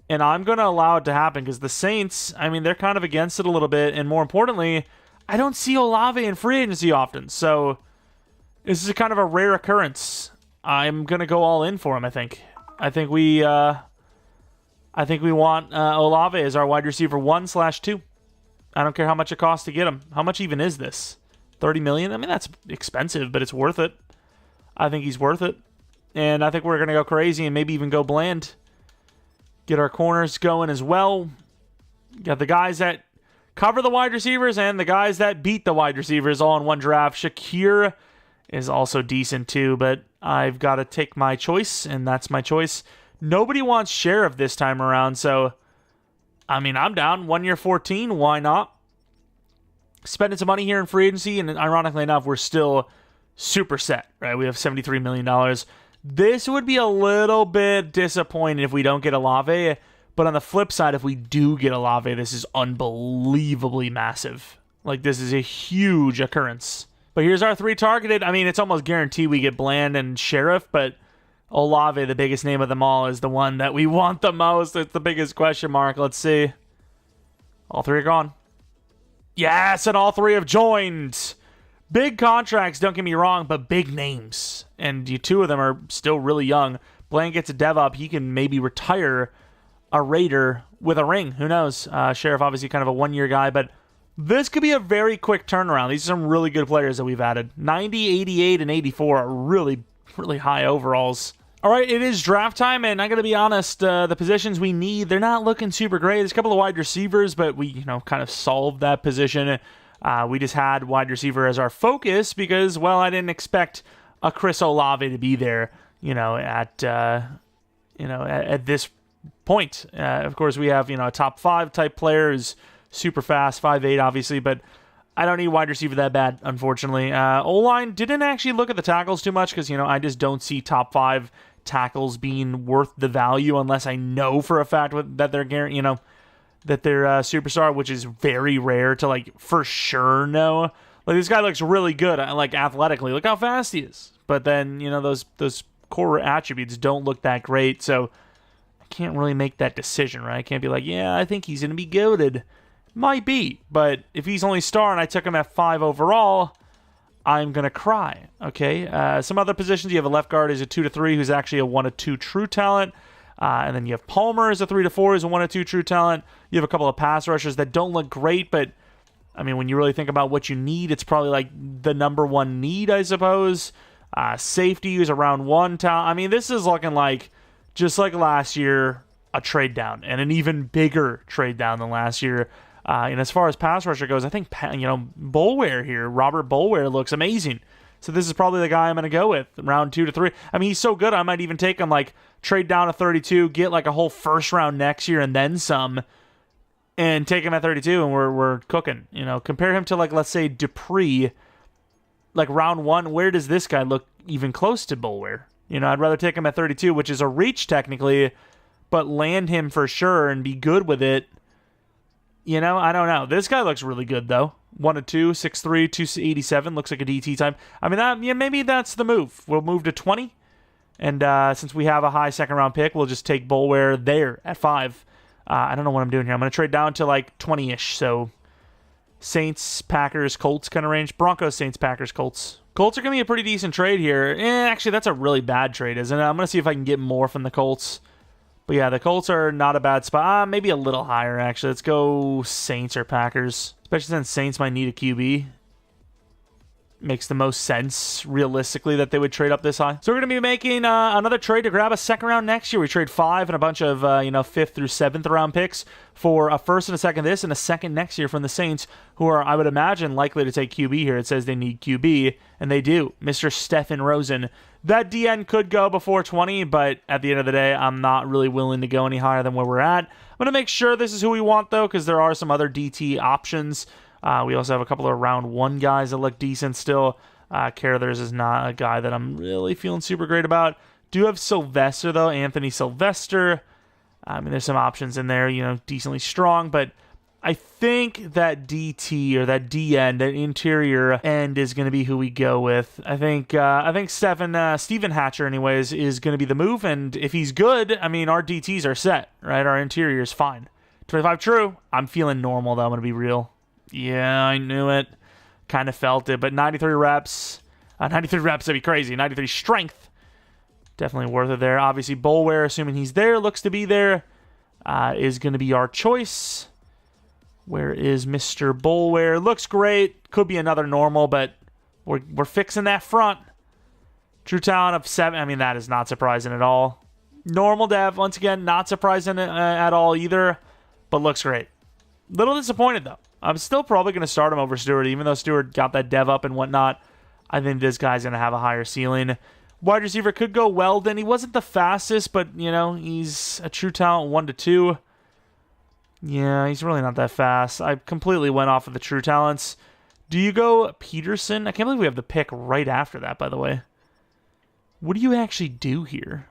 And I'm going to allow it to happen because the Saints, I mean, they're kind of against it a little bit. And more importantly, I don't see Olave in free agency often. So this is a kind of a rare occurrence. I'm going to go all in for him, I think. I think we want Olave as our wide receiver 1/2. I don't care how much it costs to get him. How much even is this? 30 million? I mean, that's expensive, but it's worth it. I think he's worth it. And I think we're going to go crazy and maybe even go Bland. Get our corners going as well. Got the guys that cover the wide receivers and the guys that beat the wide receivers all in one draft. Shakir is also decent too, but I've got to take my choice, and that's my choice. Nobody wants Sheriff this time around, so, I mean, I'm down. 1 year 14, why not? Spending some money here in free agency, and ironically enough, we're still super set, right? We have $73 million. This would be a little bit disappointing if we don't get Olave, but on the flip side, if we do get Olave, this is unbelievably massive. Like, this is a huge occurrence. But here's our 3 targeted. I mean, it's almost guaranteed we get Bland and Sheriff, but Olave, the biggest name of them all, is the one that we want the most. It's the biggest question mark. Let's see. All 3 are gone. Yes, and all 3 have joined. Big contracts, don't get me wrong, but big names. And 2 of them are still really young. Bland gets a dev up. He can maybe retire a Raider with a ring. Who knows? Sheriff, obviously, kind of a 1-year guy, but this could be a very quick turnaround. These are some really good players that we've added. 90, 88, and 84 are really, really high overalls. All right, it is draft time, and I got to be honest, the positions we need, they're not looking super great. There's a couple of wide receivers, but we, kind of solved that position. We just had wide receiver as our focus because, well, I didn't expect a Chris Olave to be there, at this point. Of course, we have, a top 5 type player who's super fast, 5'8", obviously, but I don't need wide receiver that bad, unfortunately. O-line didn't actually look at the tackles too much because, I just don't see top 5 tackles being worth the value unless I know for a fact that they're that they're a superstar, which is very rare to for sure know. Like, this guy looks really good, athletically. Look how fast he is. But then those core attributes don't look that great, so I can't really make that decision, right? I can't be like, yeah, I think he's gonna be goated. Might be, but if he's only star and I took him at 5 overall, I'm going to cry, okay? Some other positions, you have a left guard who's a 2-3, who's actually a 1-2 true talent. And then you have Palmer as a 3-4, who's a 1-2 true talent. You have a couple of pass rushers that don't look great, but, I mean, when you really think about what you need, it's probably the number 1 need, I suppose. Safety is around 1 talent. I mean, this is looking just like last year, a trade down, and an even bigger trade down than last year. And as far as pass rusher goes, I think, Boulware here, Robert Boulware looks amazing. So this is probably the guy I'm going to go with, round 2 to 3. I mean, he's so good, I might even take him, trade down to 32, get, a whole first round next year and then some, and take him at 32, and we're cooking. Compare him to, let's say, Dupree, round 1. Where does this guy look even close to Boulware? I'd rather take him at 32, which is a reach technically, but land him for sure and be good with it. I don't know. This guy looks really good, though. 1-2, 6'3", 287, looks like a DT type. I mean, maybe that's the move. We'll move to 20, and since we have a high second-round pick, we'll just take Boulware there at 5. I don't know what I'm doing here. I'm going to trade down to, 20-ish, so Saints, Packers, Colts kind of range. Broncos, Saints, Packers, Colts. Colts are going to be a pretty decent trade here. Actually, that's a really bad trade, isn't it? I'm going to see if I can get more from the Colts. But yeah, the Colts are not a bad spot. Maybe a little higher, actually. Let's go Saints or Packers. Especially since Saints might need a QB. makes the most sense realistically that they would trade up this high. So we're going to be making another trade to grab a second round next year. We trade 5 and a bunch of 5th through 7th round picks for a first and a second this and a second next year from the Saints, who are, I would imagine, likely to take QB here. It says they need QB, and they do. Mr. Stephen Rosen. That DN could go before 20, but at the end of the day, I'm not really willing to go any higher than where we're at. I'm going to make sure this is who we want, though, because there are some other DT options. We also have a couple of round 1 guys that look decent still. Carruthers is not a guy that I'm really feeling super great about. Do have Sylvester, though. Anthony Sylvester. I mean, there's some options in there, decently strong, but I think that DT or that D end, that interior end, is going to be who we go with. I think Stephen Hatcher, anyways, is going to be the move, and if he's good, I mean, our DTs are set, right? Our interior is fine. 25 true. I'm feeling normal, though. I'm going to be real. Yeah, I knew it. Kind of felt it, but 93 reps. 93 reps, that'd be crazy. 93 strength. Definitely worth it there. Obviously, Bolware, assuming he's there, looks to be there, is going to be our choice. Where is Mr. Bolware? Looks great. Could be another normal, but we're fixing that front. True talent of 7. I mean, that is not surprising at all. Normal dev, once again, not surprising at all either, but looks great. Little disappointed, though. I'm still probably going to start him over Stewart, even though Stewart got that dev up and whatnot. I think this guy's going to have a higher ceiling. Wide receiver could go Weldon. He wasn't the fastest, but, he's a true talent 1 to 2. Yeah, he's really not that fast. I completely went off of the true talents. Do you go Peterson? I can't believe we have the pick right after that, by the way. What do you actually do here?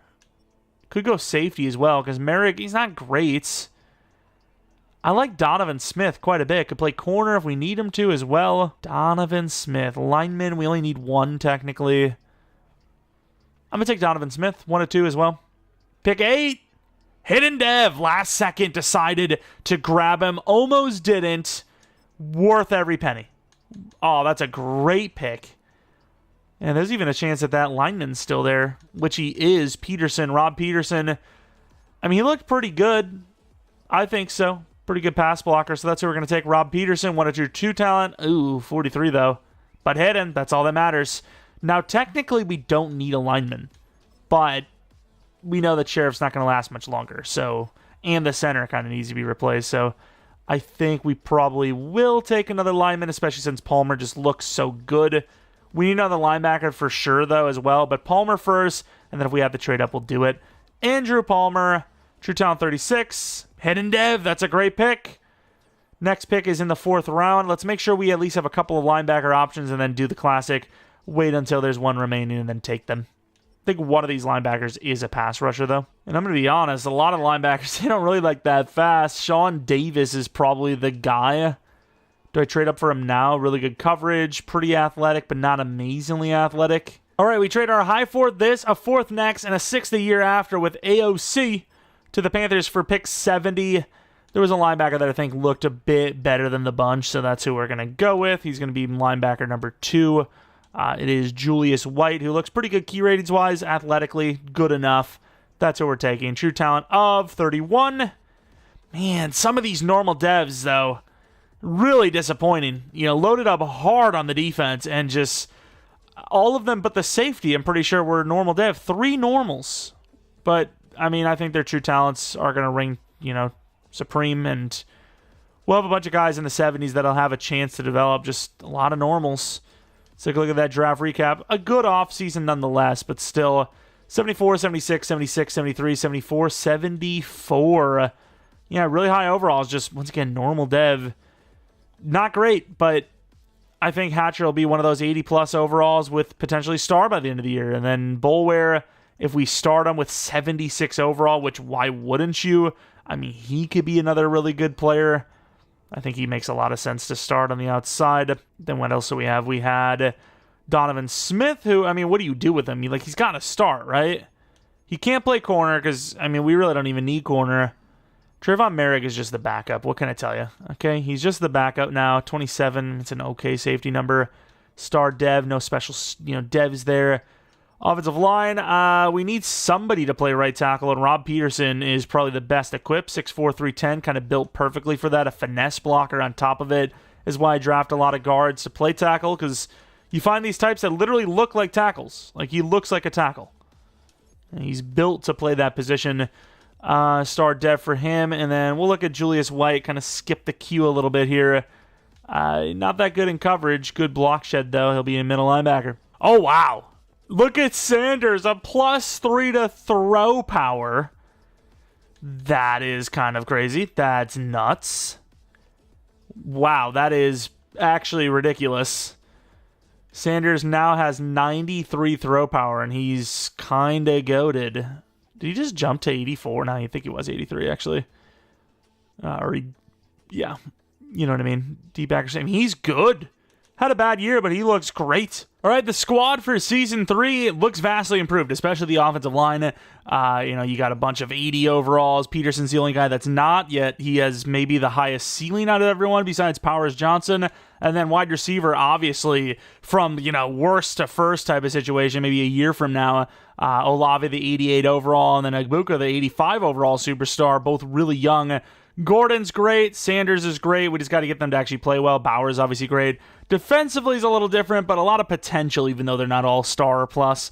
Could go safety as well, because Merrick, he's not great. I like Donovan Smith quite a bit. Could play corner if we need him to as well. Donovan Smith. Lineman, we only need 1 technically. I'm going to take Donovan Smith, 1 to 2 as well. Pick 8. Hidden Dev, last second, decided to grab him. Almost didn't. Worth every penny. Oh, that's a great pick. And there's even a chance that lineman's still there, which he is. Peterson, Rob Peterson. I mean, he looked pretty good. I think so. Pretty good pass blocker, so that's who we're going to take. Rob Peterson, 1 of your 2 talent. Ooh, 43 though. But hidden, that's all that matters. Now, technically, we don't need a lineman, but we know that Sheriff's not going to last much longer, so, and the center kind of needs to be replaced, so I think we probably will take another lineman, especially since Palmer just looks so good. We need another linebacker for sure, though, as well, but Palmer first, and then if we have the trade up, we'll do it. Andrew Palmer, true talent 36, Hidden Dev, that's a great pick. Next pick is in the 4th round. Let's make sure we at least have a couple of linebacker options and then do the classic. Wait until there's 1 remaining and then take them. I think one of these linebackers is a pass rusher, though. And I'm going to be honest, a lot of linebackers, they don't really like that fast. Sean Davis is probably the guy. Do I trade up for him now? Really good coverage, pretty athletic, but not amazingly athletic. All right, we trade our high 4th this, a 4th next, and a 6th a year after with AOC to the Panthers for pick 70. There was a linebacker that I think looked a bit better than the bunch, so that's who we're going to go with. He's going to be linebacker number 2. It is Julius White, who looks pretty good key ratings-wise, athletically, good enough. That's what we're taking. True talent of 31. Man, some of these normal devs, though, really disappointing. Loaded up hard on the defense, and just all of them but the safety, I'm pretty sure, were normal dev. 3 normals. But, I mean, I think their true talents are going to ring, supreme, and we'll have a bunch of guys in the 70s that'll have a chance to develop. Just a lot of normals. Let's take a look at that draft recap. A good offseason nonetheless, but still 74, 76, 76, 73, 74, 74. Yeah, really high overalls. Just, once again, normal dev. Not great, but I think Hatcher will be one of those 80-plus overalls with potentially star by the end of the year. And then Bolware, if we start him with 76 overall, which why wouldn't you? I mean, he could be another really good player. I think he makes a lot of sense to start on the outside. Then what else do we have? We had Donovan Smith, who, I mean, what do you do with him? He's got to start, right? He can't play corner because, I mean, we really don't even need corner. Trayvon Merrick is just the backup. What can I tell you? Okay, he's just the backup now. 27, it's an okay safety number. Star dev, no special, devs there. Offensive line, we need somebody to play right tackle, and Rob Peterson is probably the best equipped. 6'4", 310, kind of built perfectly for that. A finesse blocker on top of it is why I draft a lot of guards to play tackle, because, You find these types that literally look like tackles. Like, he looks like a tackle. And he's built to play that position. Star dev for him. And then we'll look at Julius White. Kind of skip the queue a little bit here. Not that good in coverage. Good block shed, though. He'll be a middle linebacker. Oh, wow. Look at Sanders. A +3 to throw power. That is kind of crazy. That's nuts. Wow, that is actually ridiculous. Sanders now has 93 throw power, and he's kind of goated. Did he just jump to 84? No, I think he was 83, actually. Yeah, you know what I mean. Deep backer, he's good. Had a bad year, but he looks great. All right, the squad for Season 3 looks vastly improved, especially the offensive line. You got a bunch of 80 overalls. Peterson's the only guy that's not, yet he has maybe the highest ceiling out of everyone besides Powers Johnson. And then wide receiver, obviously, from, worst to first type of situation, maybe a year from now, Olave, the 88 overall, and then Egbuka, the 85 overall superstar, both really young. Gordon's great. Sanders is great. We just got to get them to actually play well. Bauer's obviously great. Defensively is a little different, but a lot of potential, even though they're not all star or plus.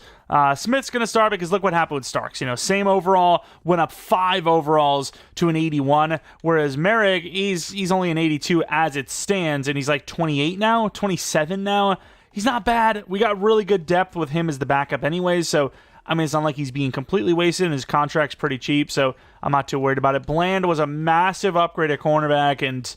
Smith's going to start because look what happened with Starks. Same overall, went up 5 overalls to an 81, whereas Merrick, he's only an 82 as it stands, and he's like 28 now, 27 now. He's not bad. We got really good depth with him as the backup anyways, so it's not like he's being completely wasted, and his contract's pretty cheap, so I'm not too worried about it. Bland was a massive upgrade at cornerback, and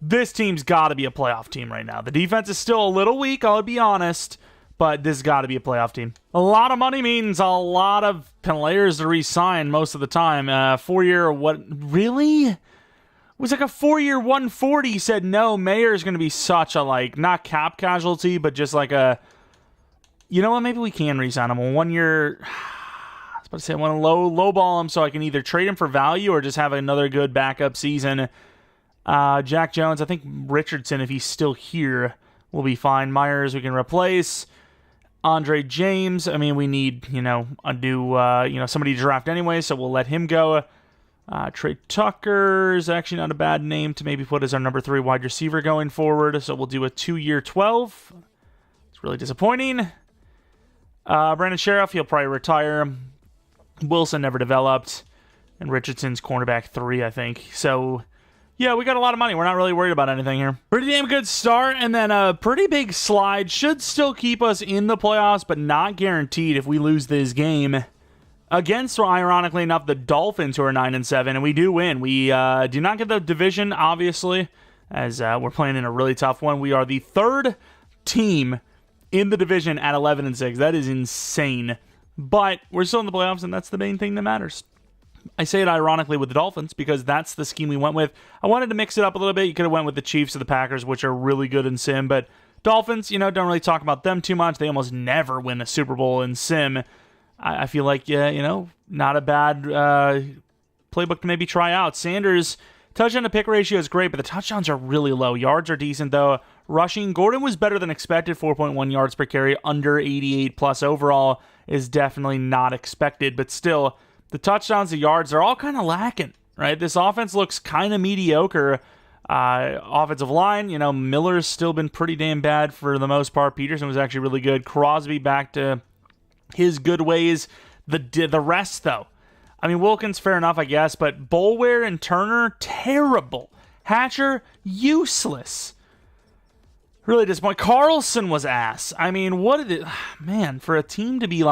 this team's got to be a playoff team right now. The defense is still a little weak, I'll be honest, but this has got to be a playoff team. A lot of money means a lot of players to re-sign most of the time. 4-year, what? Really? It was like a 4-year 140. Said no, Mayer's going to be such a, not cap casualty, but just like a, you know what, maybe we can re-sign him. A 1 year, I was about to say I want to lowball him so I can either trade him for value or just have another good backup season. Jack Jones, I think Richardson, if he's still here, will be fine. Myers, we can replace. Andre James, we need, a new, somebody to draft anyway, so we'll let him go. Trey Tucker's actually not a bad name to maybe put as our number 3 wide receiver going forward, so we'll do a 2-year 12. It's really disappointing. Brandon Sheriff, he'll probably retire. Wilson never developed. And Richardson's cornerback 3, I think. So, yeah, we got a lot of money. We're not really worried about anything here. Pretty damn good start, and then a pretty big slide. Should still keep us in the playoffs, but not guaranteed if we lose this game. Against, ironically enough, the Dolphins, who are 9-7, and we do win. We do not get the division, obviously, as we're playing in a really tough one. We are the 3rd team in the division at 11-6. That is insane. But we're still in the playoffs, and that's the main thing that matters. I say it ironically with the Dolphins because that's the scheme we went with. I wanted to mix it up a little bit. You could have went with the Chiefs or the Packers, which are really good in Sim, but Dolphins, don't really talk about them too much. They almost never win a Super Bowl in Sim. I feel like, not a bad playbook to maybe try out. Sanders, touchdown to pick ratio is great, but the touchdowns are really low. Yards are decent, though. Rushing, Gordon was better than expected, 4.1 yards per carry, under 88 plus overall is definitely not expected, but still, the touchdowns, the yards, they're all kind of lacking, right? This offense looks kind of mediocre. Offensive line, Miller's still been pretty damn bad for the most part. Peterson was actually really good. Crosby back to his good ways. The rest, though, Wilkins, fair enough, I guess, but Boulware and Turner, terrible. Hatcher, useless. Really disappointing. Carlson was ass. What did it... Man, for a team to be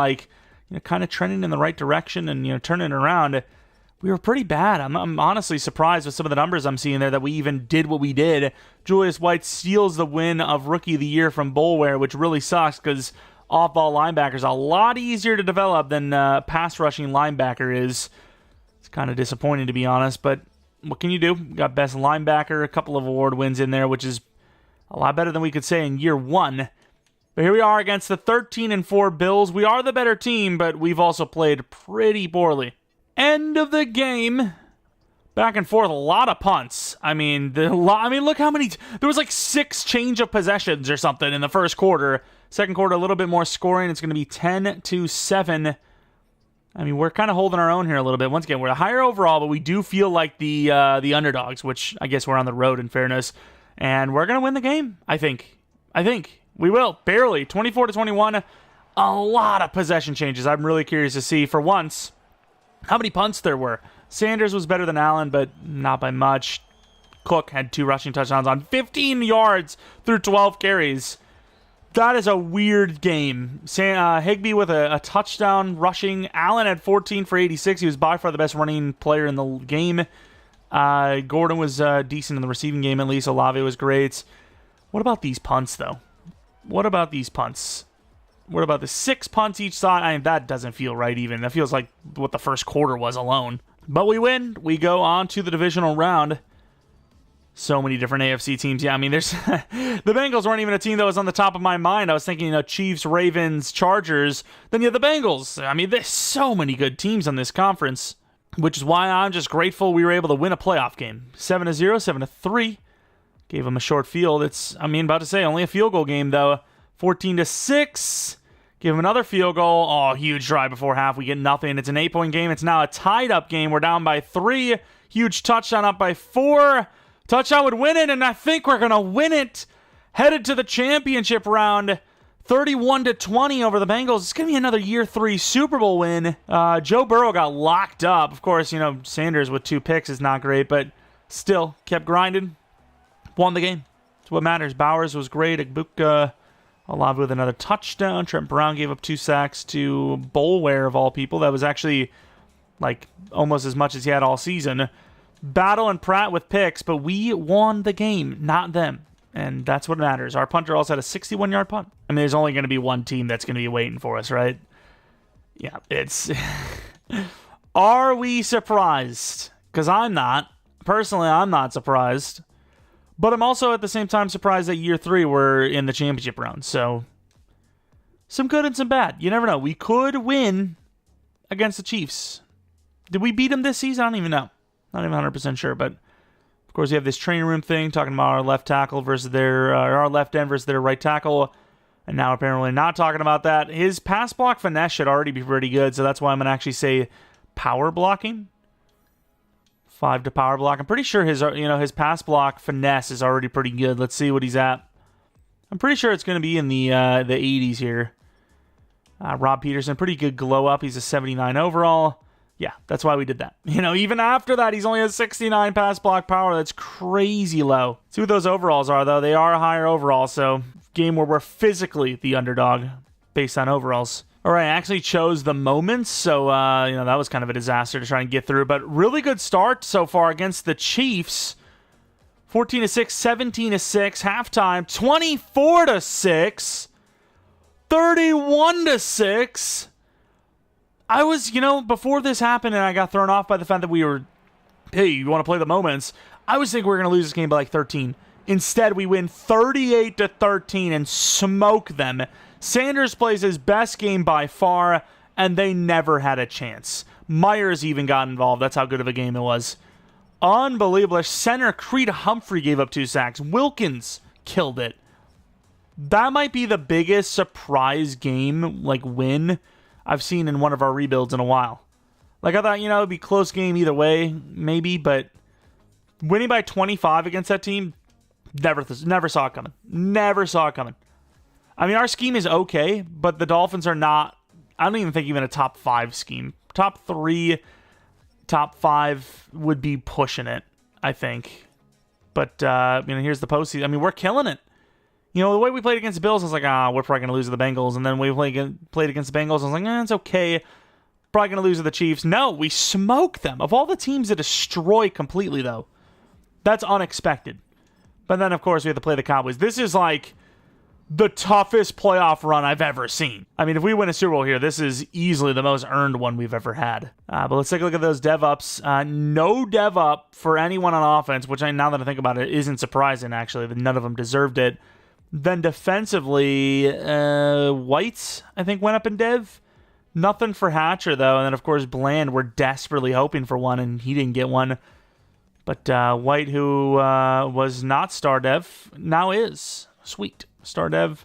kind of trending in the right direction and, turning it around, we were pretty bad. I'm honestly surprised with some of the numbers I'm seeing there that we even did what we did. Julius White steals the win of Rookie of the Year from Boulware, which really sucks because off-ball linebackers a lot easier to develop than pass-rushing linebacker is. It's kind of disappointing, to be honest, but what can you do? Got best linebacker, a couple of award wins in there, which is a lot better than we could say in year 1. But here we are against the 13-4 Bills. We are the better team, but we've also played pretty poorly. End of the game. Back and forth, a lot of punts. Look how many... There was 6 change of possessions or something in the first quarter. Second quarter, a little bit more scoring. It's going to be 10-7. We're kind of holding our own here a little bit. Once again, we're a higher overall, but we do feel like the underdogs, which I guess we're on the road in fairness. And we're going to win the game, I think. We will. Barely. 24-21. A lot of possession changes. I'm really curious to see, for once, how many punts there were. Sanders was better than Allen, but not by much. Cook had 2 rushing touchdowns on 15 yards through 12 carries. That is a weird game. Higbee with a touchdown rushing. Allen had 14 for 86. He was by far the best running player in the game. Gordon was decent in the receiving game, at least. Olave was great. What about these punts, though? What about these punts? What about the 6 punts each side? I mean, that doesn't feel right even. That feels like what the first quarter was alone. But we win. We go on to the divisional round. So many different AFC teams. Yeah, I mean, there's the Bengals weren't even a team that was on the top of my mind. I was thinking, Chiefs, Ravens, Chargers. Then you have the Bengals. I mean, there's so many good teams on this conference, which is why I'm just grateful we were able to win a playoff game. 7-0, 7-3. Gave them a short field. It's, about to say, only a field goal game, though. 14-6. Give them another field goal. Oh, huge drive before half. We get nothing. It's an 8-point game. It's now a tied-up game. We're down by 3. Huge touchdown up by 4. Touchdown would win it, and I think we're going to win it. Headed to the championship round, 31-20 over the Bengals. It's going to be another Year 3 Super Bowl win. Joe Burrow got locked up. Of course, Sanders with 2 picks is not great, but still kept grinding. Won the game. That's what matters. Bowers was great. Igbukka, Olave with another touchdown. Trent Brown gave up 2 sacks to Bolware, of all people. That was actually almost as much as he had all season. Battle and Pratt with picks, but we won the game, not them. And that's what matters. Our punter also had a 61-yard punt. There's only going to be one team that's going to be waiting for us, right? Yeah, it's... Are we surprised? Because I'm not. Personally, I'm not surprised. But I'm also at the same time surprised that Year 3 we're in the championship round. So, some good and some bad. You never know. We could win against the Chiefs. Did we beat them this season? I don't even know. Not even 100% sure, but of course we have this training room thing talking about our left tackle versus our left end versus their right tackle, and now apparently not talking about that. His pass block finesse should already be pretty good, so that's why I'm going to actually say power blocking. 5 to power block. I'm pretty sure his pass block finesse is already pretty good. Let's see what he's at. I'm pretty sure it's going to be in the 80s here. Rob Peterson, pretty good glow up. He's a 79 overall. Yeah, that's why we did that. Even after that, he's only a 69 pass block power. That's crazy low. See what those overalls are, though. They are a higher overall, so game where we're physically the underdog based on overalls. All right, I actually chose the moments, so, that was kind of a disaster to try and get through. But really good start so far against the Chiefs. 14-6, 17-6, halftime, 24-6, 31-6. I was, before this happened and I got thrown off by the fact that we were, hey, you want to play the moments? I was thinking we were going to lose this game by 13. Instead, we win 38-13 and smoke them. Sanders plays his best game by far, and they never had a chance. Myers even got involved. That's how good of a game it was. Unbelievable. Center Creed Humphrey gave up 2 sacks. Wilkins killed it. That might be the biggest surprise game, win I've seen in one of our rebuilds in a while. I thought, it'd be a close game either way, maybe, but winning by 25 against that team, never saw it coming. Never saw it coming. Our scheme is okay, but the Dolphins are not, I don't even think even a top 5 scheme. Top 3, top 5 would be pushing it, I think. But, here's the postseason. We're killing it. The way we played against the Bills, I was like, we're probably going to lose to the Bengals. And then we played against the Bengals, I was like, it's okay. Probably going to lose to the Chiefs. No, we smoke them. Of all the teams to destroy completely, though, that's unexpected. But then, of course, we have to play the Cowboys. This is the toughest playoff run I've ever seen. If we win a Super Bowl here, this is easily the most earned one we've ever had. But let's take a look at those dev ups. No dev up for anyone on offense, which now that I think about it, isn't surprising, actually. None of them deserved it. Then defensively, White, I think, went up in dev. Nothing for Hatcher, though. And then, of course, Bland, we're desperately hoping for one, and he didn't get one. But White, who was not star dev, now is. Sweet. Star dev.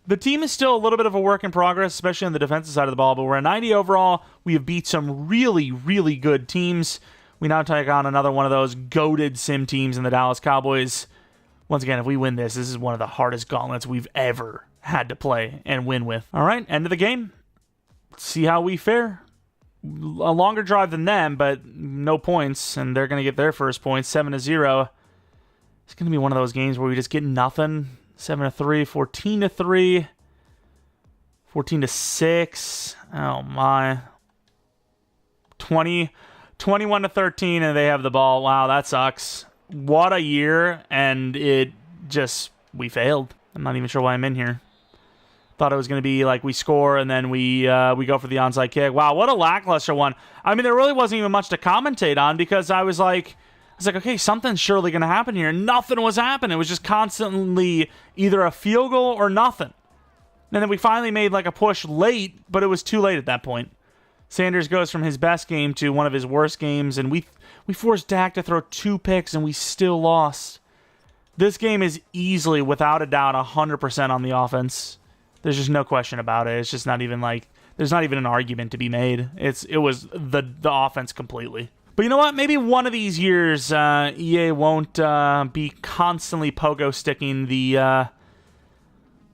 The team is still a little bit of a work in progress, especially on the defensive side of the ball, but we're a 90 overall. We have beat some really, really good teams. We now take on another one of those goated sim teams in the Dallas Cowboys. Once again, if we win this, this is one of the hardest gauntlets we've ever had to play and win with. All right, end of the game. Let's see how we fare. A longer drive than them, but no points, and they're going to get their first point, 7-0. It's going to be one of those games where we just get nothing. 7-3, 14-3, 14-6. Oh, my. 21-13, and they have the ball. Wow, that sucks. What a year, and we failed. I'm not even sure why I'm in here. Thought it was going to be like we score and then we go for the onside kick. Wow, what a lackluster one. I mean, there really wasn't even much to commentate on because I was like, okay, something's surely going to happen here. Nothing was happening. It was just constantly either a field goal or nothing. And then we finally made like a push late, but it was too late at that point. Sanders goes from his best game to one of his worst games, and we forced Dak to throw 2 picks, and we still lost. This game is easily, without a doubt, 100% on the offense. There's just no question about it. It's just not even like, there's not even an argument to be made. It was the offense completely. But you know what? Maybe one of these years, EA won't be constantly pogo sticking the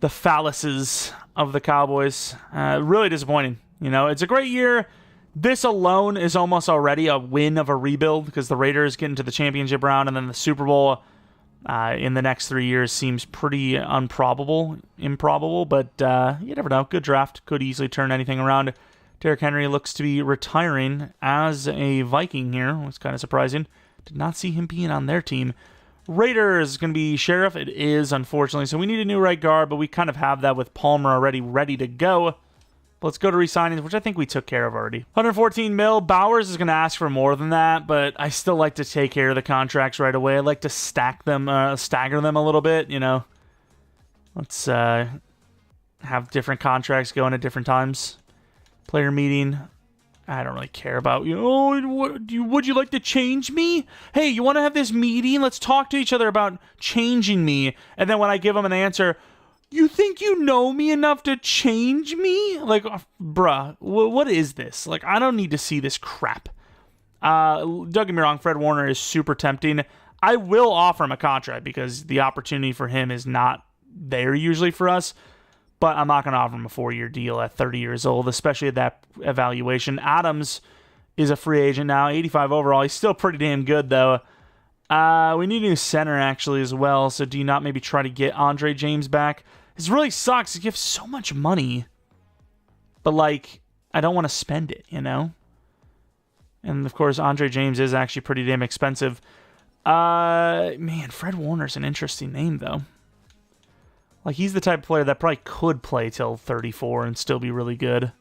phalluses of the Cowboys. Really disappointing. You know, it's a great year. This alone is almost already a win of a rebuild because the Raiders get into the championship round and then the Super Bowl in the next 3 years seems pretty improbable, but you never know. Good draft. Could easily turn anything around. Derrick Henry looks to be retiring as a Viking here. It's kind of surprising. Did not see him being on their team. Raiders is going to be Sheriff. It is, unfortunately. So we need a new right guard, but we kind of have that with Palmer already ready to go. Let's go to re-signings, which I think we took care of already. 114 mil. Bowers is going to ask for more than that, but I still like to take care of the contracts right away. I like to stagger them a little bit, you know. Let's have different contracts going at different times. Player meeting. I don't really care about, would you like to change me? Hey, you want to have this meeting? Let's talk to each other about changing me. And then when I give them an answer, you think you know me enough to change me? Like, bruh, what is this? Like, I don't need to see this crap. Don't get me wrong, Fred Warner is super tempting. I will offer him a contract because the opportunity for him is not there usually for us. But I'm not going to offer him a 4-year deal at 30 years old, especially at that evaluation. Adams is a free agent now, 85 overall. He's still pretty damn good, though. We need a new center, actually, as well. So do you not maybe try to get Andre James back? This really sucks. You have so much money. But, like, I don't want to spend it, you know? And, of course, Andre James is actually pretty damn expensive. Man, Fred Warner's an interesting name, though. Like, he's the type of player that probably could play till 34 and still be really good.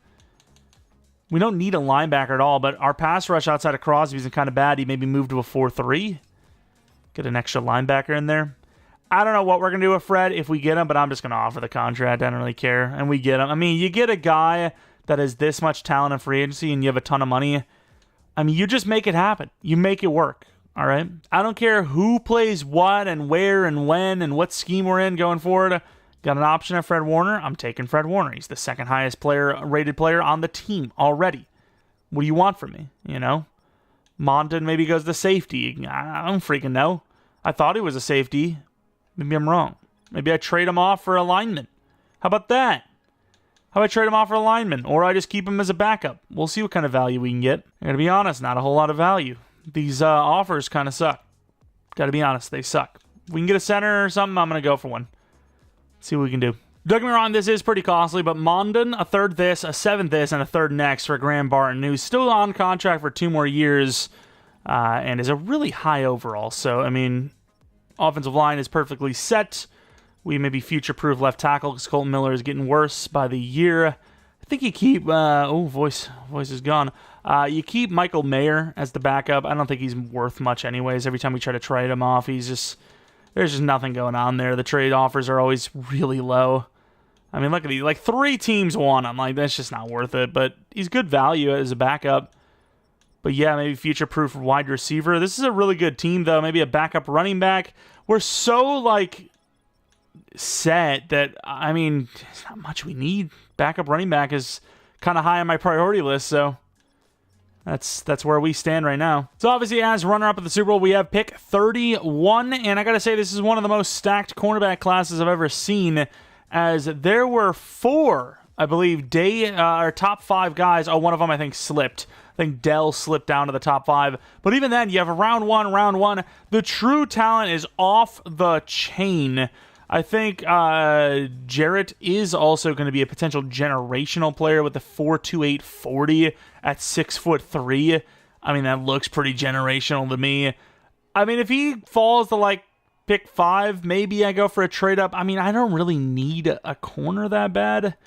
We don't need a linebacker at all, but our pass rush outside of Crosby's kind of bad. He maybe move to a 4-3. Get an extra linebacker in there. I don't know what we're going to do with Fred if we get him, but I'm just going to offer the contract. I don't really care. And we get him. I mean, you get a guy that has this much talent in free agency and you have a ton of money. I mean, you just make it happen. You make it work. All right? I don't care who plays what and where and when and what scheme we're in going forward. Got an option at Fred Warner. I'm taking Fred Warner. He's the second highest rated player on the team already. What do you want from me? You know? Monton maybe goes to safety. I don't freaking know. I thought he was a safety. Maybe I'm wrong. Maybe I trade him off for a lineman. How about that? How about I trade him off for a lineman? Or I just keep him as a backup. We'll see what kind of value we can get. I gotta be honest, not a whole lot of value. These offers kind of suck. Gotta be honest, they suck. If we can get a center or something, I'm gonna go for one. See what we can do. Don't get me wrong, this is pretty costly, but Mondon, a third this, a seventh this, and a third next for Graham Barton, who's still on contract for 2 more years and is a really high overall. So, I mean, offensive line is perfectly set. We may be future-proof left tackle because Colton Miller is getting worse by the year. I think you keep... voice is gone. You keep Michael Mayer as the backup. I don't think he's worth much anyways. Every time we try to trade him off, he's just... There's just nothing going on there. The trade offers are always really low. I mean, look at these. Like, 3 teams want him. Like, that's just not worth it. But he's good value as a backup. But yeah, maybe future-proof wide receiver. This is a really good team, though. Maybe a backup running back. We're so, like, set that, I mean, there's not much we need. Backup running back is kind of high on my priority list, so That's where we stand right now. So obviously, as runner-up of the Super Bowl, we have pick 31, and I gotta say, this is one of the most stacked cornerback classes I've ever seen, as there were 4, I believe, our top 5 guys. Oh, one of them I think slipped. I think Dell slipped down to the top 5. But even then, you have a round one. The true talent is off the chain. I think Jarrett is also going to be a potential generational player with the 4.28 40 at 6'3". I mean, that looks pretty generational to me. I mean, if he falls to like pick 5, maybe I go for a trade up. I mean, I don't really need a corner that bad.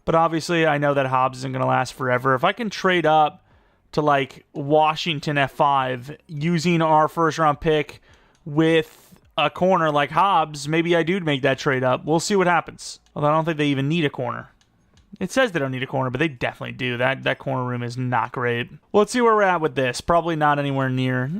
But obviously, I know that Hobbs isn't going to last forever. If I can trade up to like Washington at 5 using our first round pick with a corner like Hobbs, maybe I do make that trade up. We'll see what happens. Although I don't think they even need a corner. It says they don't need a corner, but they definitely do. That corner room is not great. Well, let's see where we're at with this. Probably not anywhere near.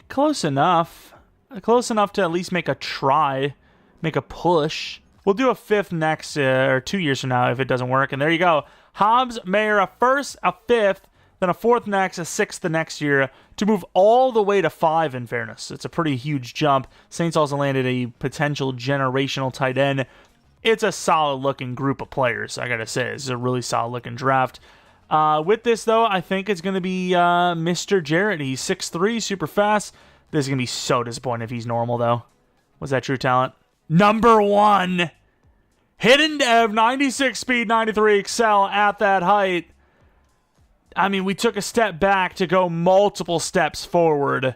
Close enough. Close enough to at least make a try. Make a push. We'll do a 5th next, or 2 years from now if it doesn't work. And there you go. Hobbs, Mayer, a 1st, a 5th, then a 4th next, a 6th the next year, to move all the way to 5, in fairness. It's a pretty huge jump. Saints also landed a potential generational tight end. It's a solid-looking group of players, I gotta say. It's a really solid-looking draft. With this, though, I think it's going to be Mr. Jarrett. He's 6'3", super fast. This is going to be so disappointing if he's normal, though. Was that true talent? Number 1. Hidden Dev, 96 speed, 93 excel at that height. I mean, we took a step back to go multiple steps forward.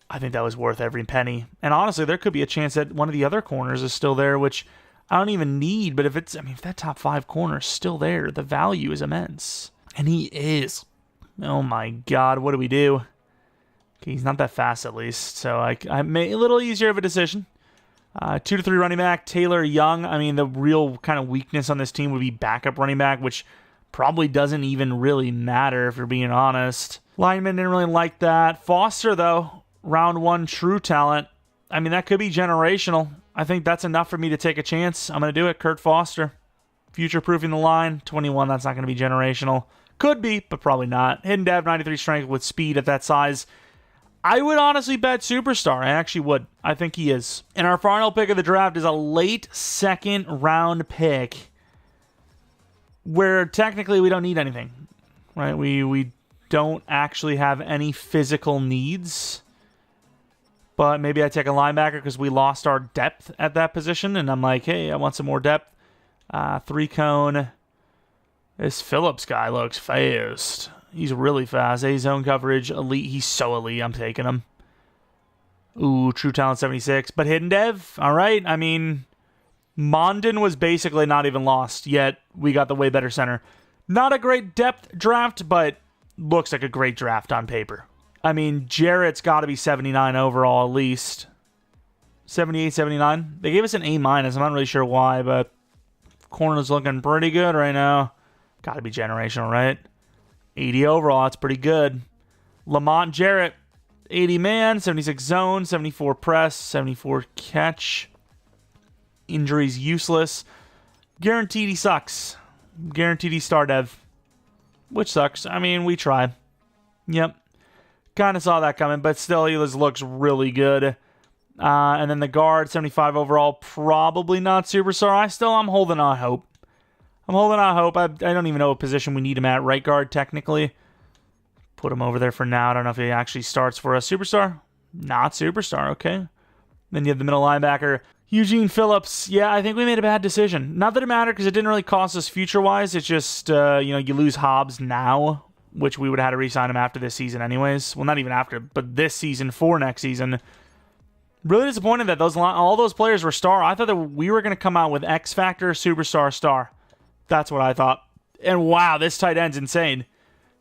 I think that was worth every penny. And honestly, there could be a chance that one of the other corners is still there, which I don't even need. But if that top 5 corner is still there, the value is immense. And he is. Oh my God, what do we do? Okay, he's not that fast at least. So I made a little easier of a decision. 2 to 3 running back, Taylor Young. I mean, the real kind of weakness on this team would be backup running back, which probably doesn't even really matter if you're being honest. Lineman didn't really like that. Foster, though, round 1 true talent. I mean, that could be generational. I think that's enough for me to take a chance. I'm going to do it. Kurt Foster. Future-proofing the line. 21, that's not going to be generational. Could be, but probably not. Hidden Dev, 93 strength with speed at that size. I would honestly bet superstar. I actually would. I think he is. And our final pick of the draft is a late 2nd round pick where technically we don't need anything, right? We don't actually have any physical needs, but maybe I take a linebacker because we lost our depth at that position, and I'm like, hey, I want some more depth. 3-cone. This Phillips guy looks fast. He's really fast. A-zone coverage, elite. He's so elite. I'm taking him. Ooh, true talent 76. But Hidden Dev, all right. I mean, Mondin was basically not even lost, yet we got the way better center. Not a great depth draft, but looks like a great draft on paper. I mean, Jarrett's got to be 79 overall at least. 78, 79. They gave us an A-. I'm not really sure why, but corner's looking pretty good right now. Got to be generational, right? 80 overall, that's pretty good. Lamont Jarrett, 80 man, 76 zone, 74 press, 74 catch. Injuries useless. Guaranteed he sucks. Guaranteed he star dev. Which sucks. I mean, we tried. Yep. Kind of saw that coming, but still, he looks really good. And then the guard, 75 overall, probably not superstar. I'm holding on hope. I don't even know what position we need him at. Right guard, technically. Put him over there for now. I don't know if he actually starts for us. Superstar? Not superstar, okay. Then you have the middle linebacker, Eugene Phillips. Yeah, I think we made a bad decision. Not that it mattered because it didn't really cost us future-wise. It's just, you lose Hobbs now, which we would have had to re-sign him after this season anyways. Well, not even after, but this season for next season. Really disappointed that all those players were star. I thought that we were going to come out with X Factor, Superstar, Star. That's what I thought. And wow, this tight end's insane.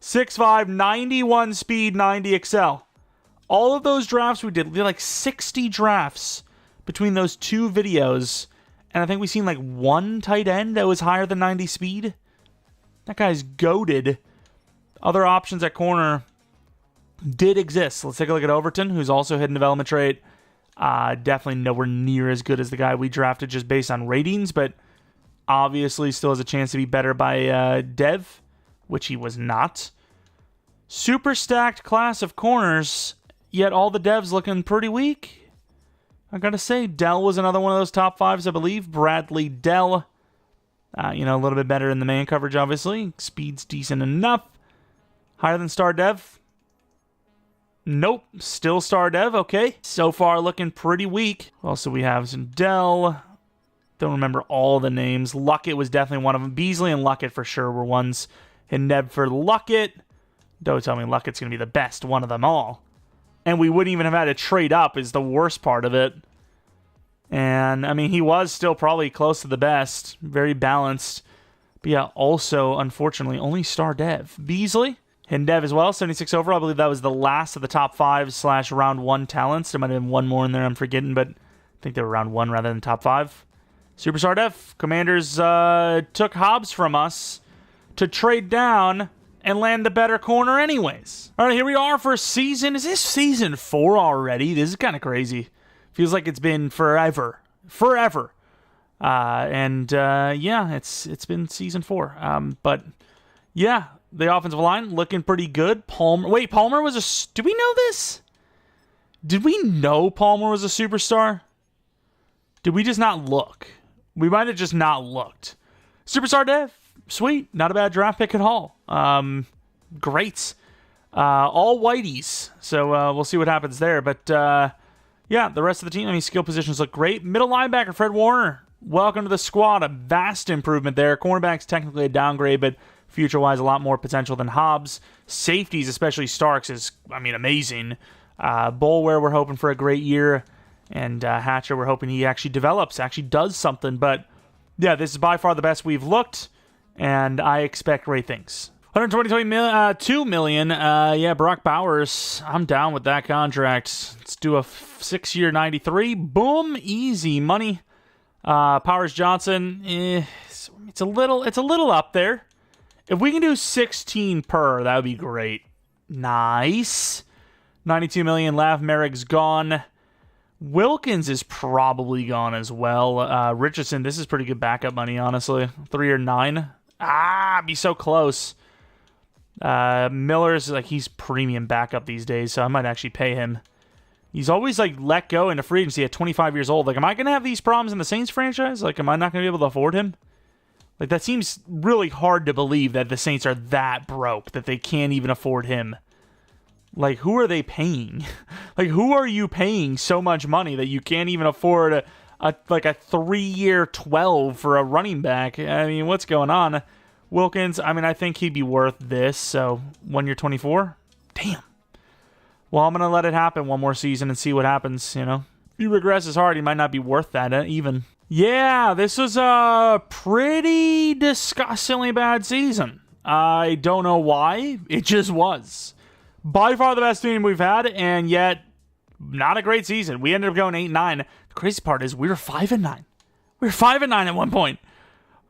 6'5", 91 speed, 90 excel. All of those drafts we did like 60 drafts between those 2 videos. And I think we've seen like 1 tight end that was higher than 90 speed. That guy's goated. Other options at corner did exist. Let's take a look at Overton, who's also hidden development trait. Definitely nowhere near as good as the guy we drafted just based on ratings, but obviously still has a chance to be better by Dev, which he was not. Super stacked class of corners, yet all the devs looking pretty weak. I gotta say, Dell was another one of those top 5s, I believe. Bradley Dell. A little bit better in the man coverage, obviously. Speed's decent enough. Higher than Star Dev? Nope. Still Star Dev, okay. So far, looking pretty weak. Also, we have some Dell. Don't remember all the names. Luckett was definitely one of them. Beasley and Luckett for sure were ones. And Neb for Luckett. Don't tell me Luckett's going to be the best one of them all. And we wouldn't even have had to trade up is the worst part of it. And, he was still probably close to the best. Very balanced. But yeah, also, unfortunately, only Star Dev. Beasley, and Dev as well, 76 overall. I believe that was the last of the top 5 / round 1 talents. There might have been one more in there, I'm forgetting, but I think they were round 1 rather than top 5. Superstar Dev. Commanders took Hobbs from us to trade down and land the better corner anyways. All right, here we are for season. Is this season 4 already? This is kind of crazy. Feels like it's been forever. Yeah, it's been season 4. But yeah, the offensive line looking pretty good. Palmer was a... Did we know this? Did we know Palmer was a superstar? Did we just not look? We might have just not looked. Superstar Dev, sweet. Not a bad draft pick at all. Great. All whiteys. So we'll see what happens there. But yeah, the rest of the team, skill positions look great. Middle linebacker, Fred Warner. Welcome to the squad. A vast improvement there. Cornerback's technically a downgrade, but future-wise, a lot more potential than Hobbs. Safeties, especially Starks, is, amazing. Boulware, we're hoping for a great year. And Hatcher, we're hoping he actually develops, actually does something. But yeah, this is by far the best we've looked, and I expect great things. $122 million. Yeah, Brock Bowers. I'm down with that contract. Let's do a 6-year 93. Boom, easy money. Powers Johnson. It's a little up there. If we can do 16 per, that would be great. Nice. $92 million left. Merrick's gone. Wilkins is probably gone as well. Richardson, this is pretty good backup money, honestly. 3 or 9. Be so close. Miller's he's premium backup these days, so I might actually pay him. He's always let go into free agency at 25 years old. Am I going to have these problems in the Saints franchise? Am I not going to be able to afford him? That seems really hard to believe that the Saints are that broke that they can't even afford him. Who are they paying? Who are you paying so much money that you can't even afford a 3-year 12 for a running back? What's going on? Wilkins, I think he'd be worth this, so 1 year 24? Damn. Well, I'm going to let it happen one more season and see what happens, If he regresses hard, he might not be worth that even. Yeah, this was a pretty disgustingly bad season. I don't know why. It just was. By far the best team we've had, and yet not a great season. We ended up going 8-9. The crazy part is we were 5-9. We were 5-9 at one point.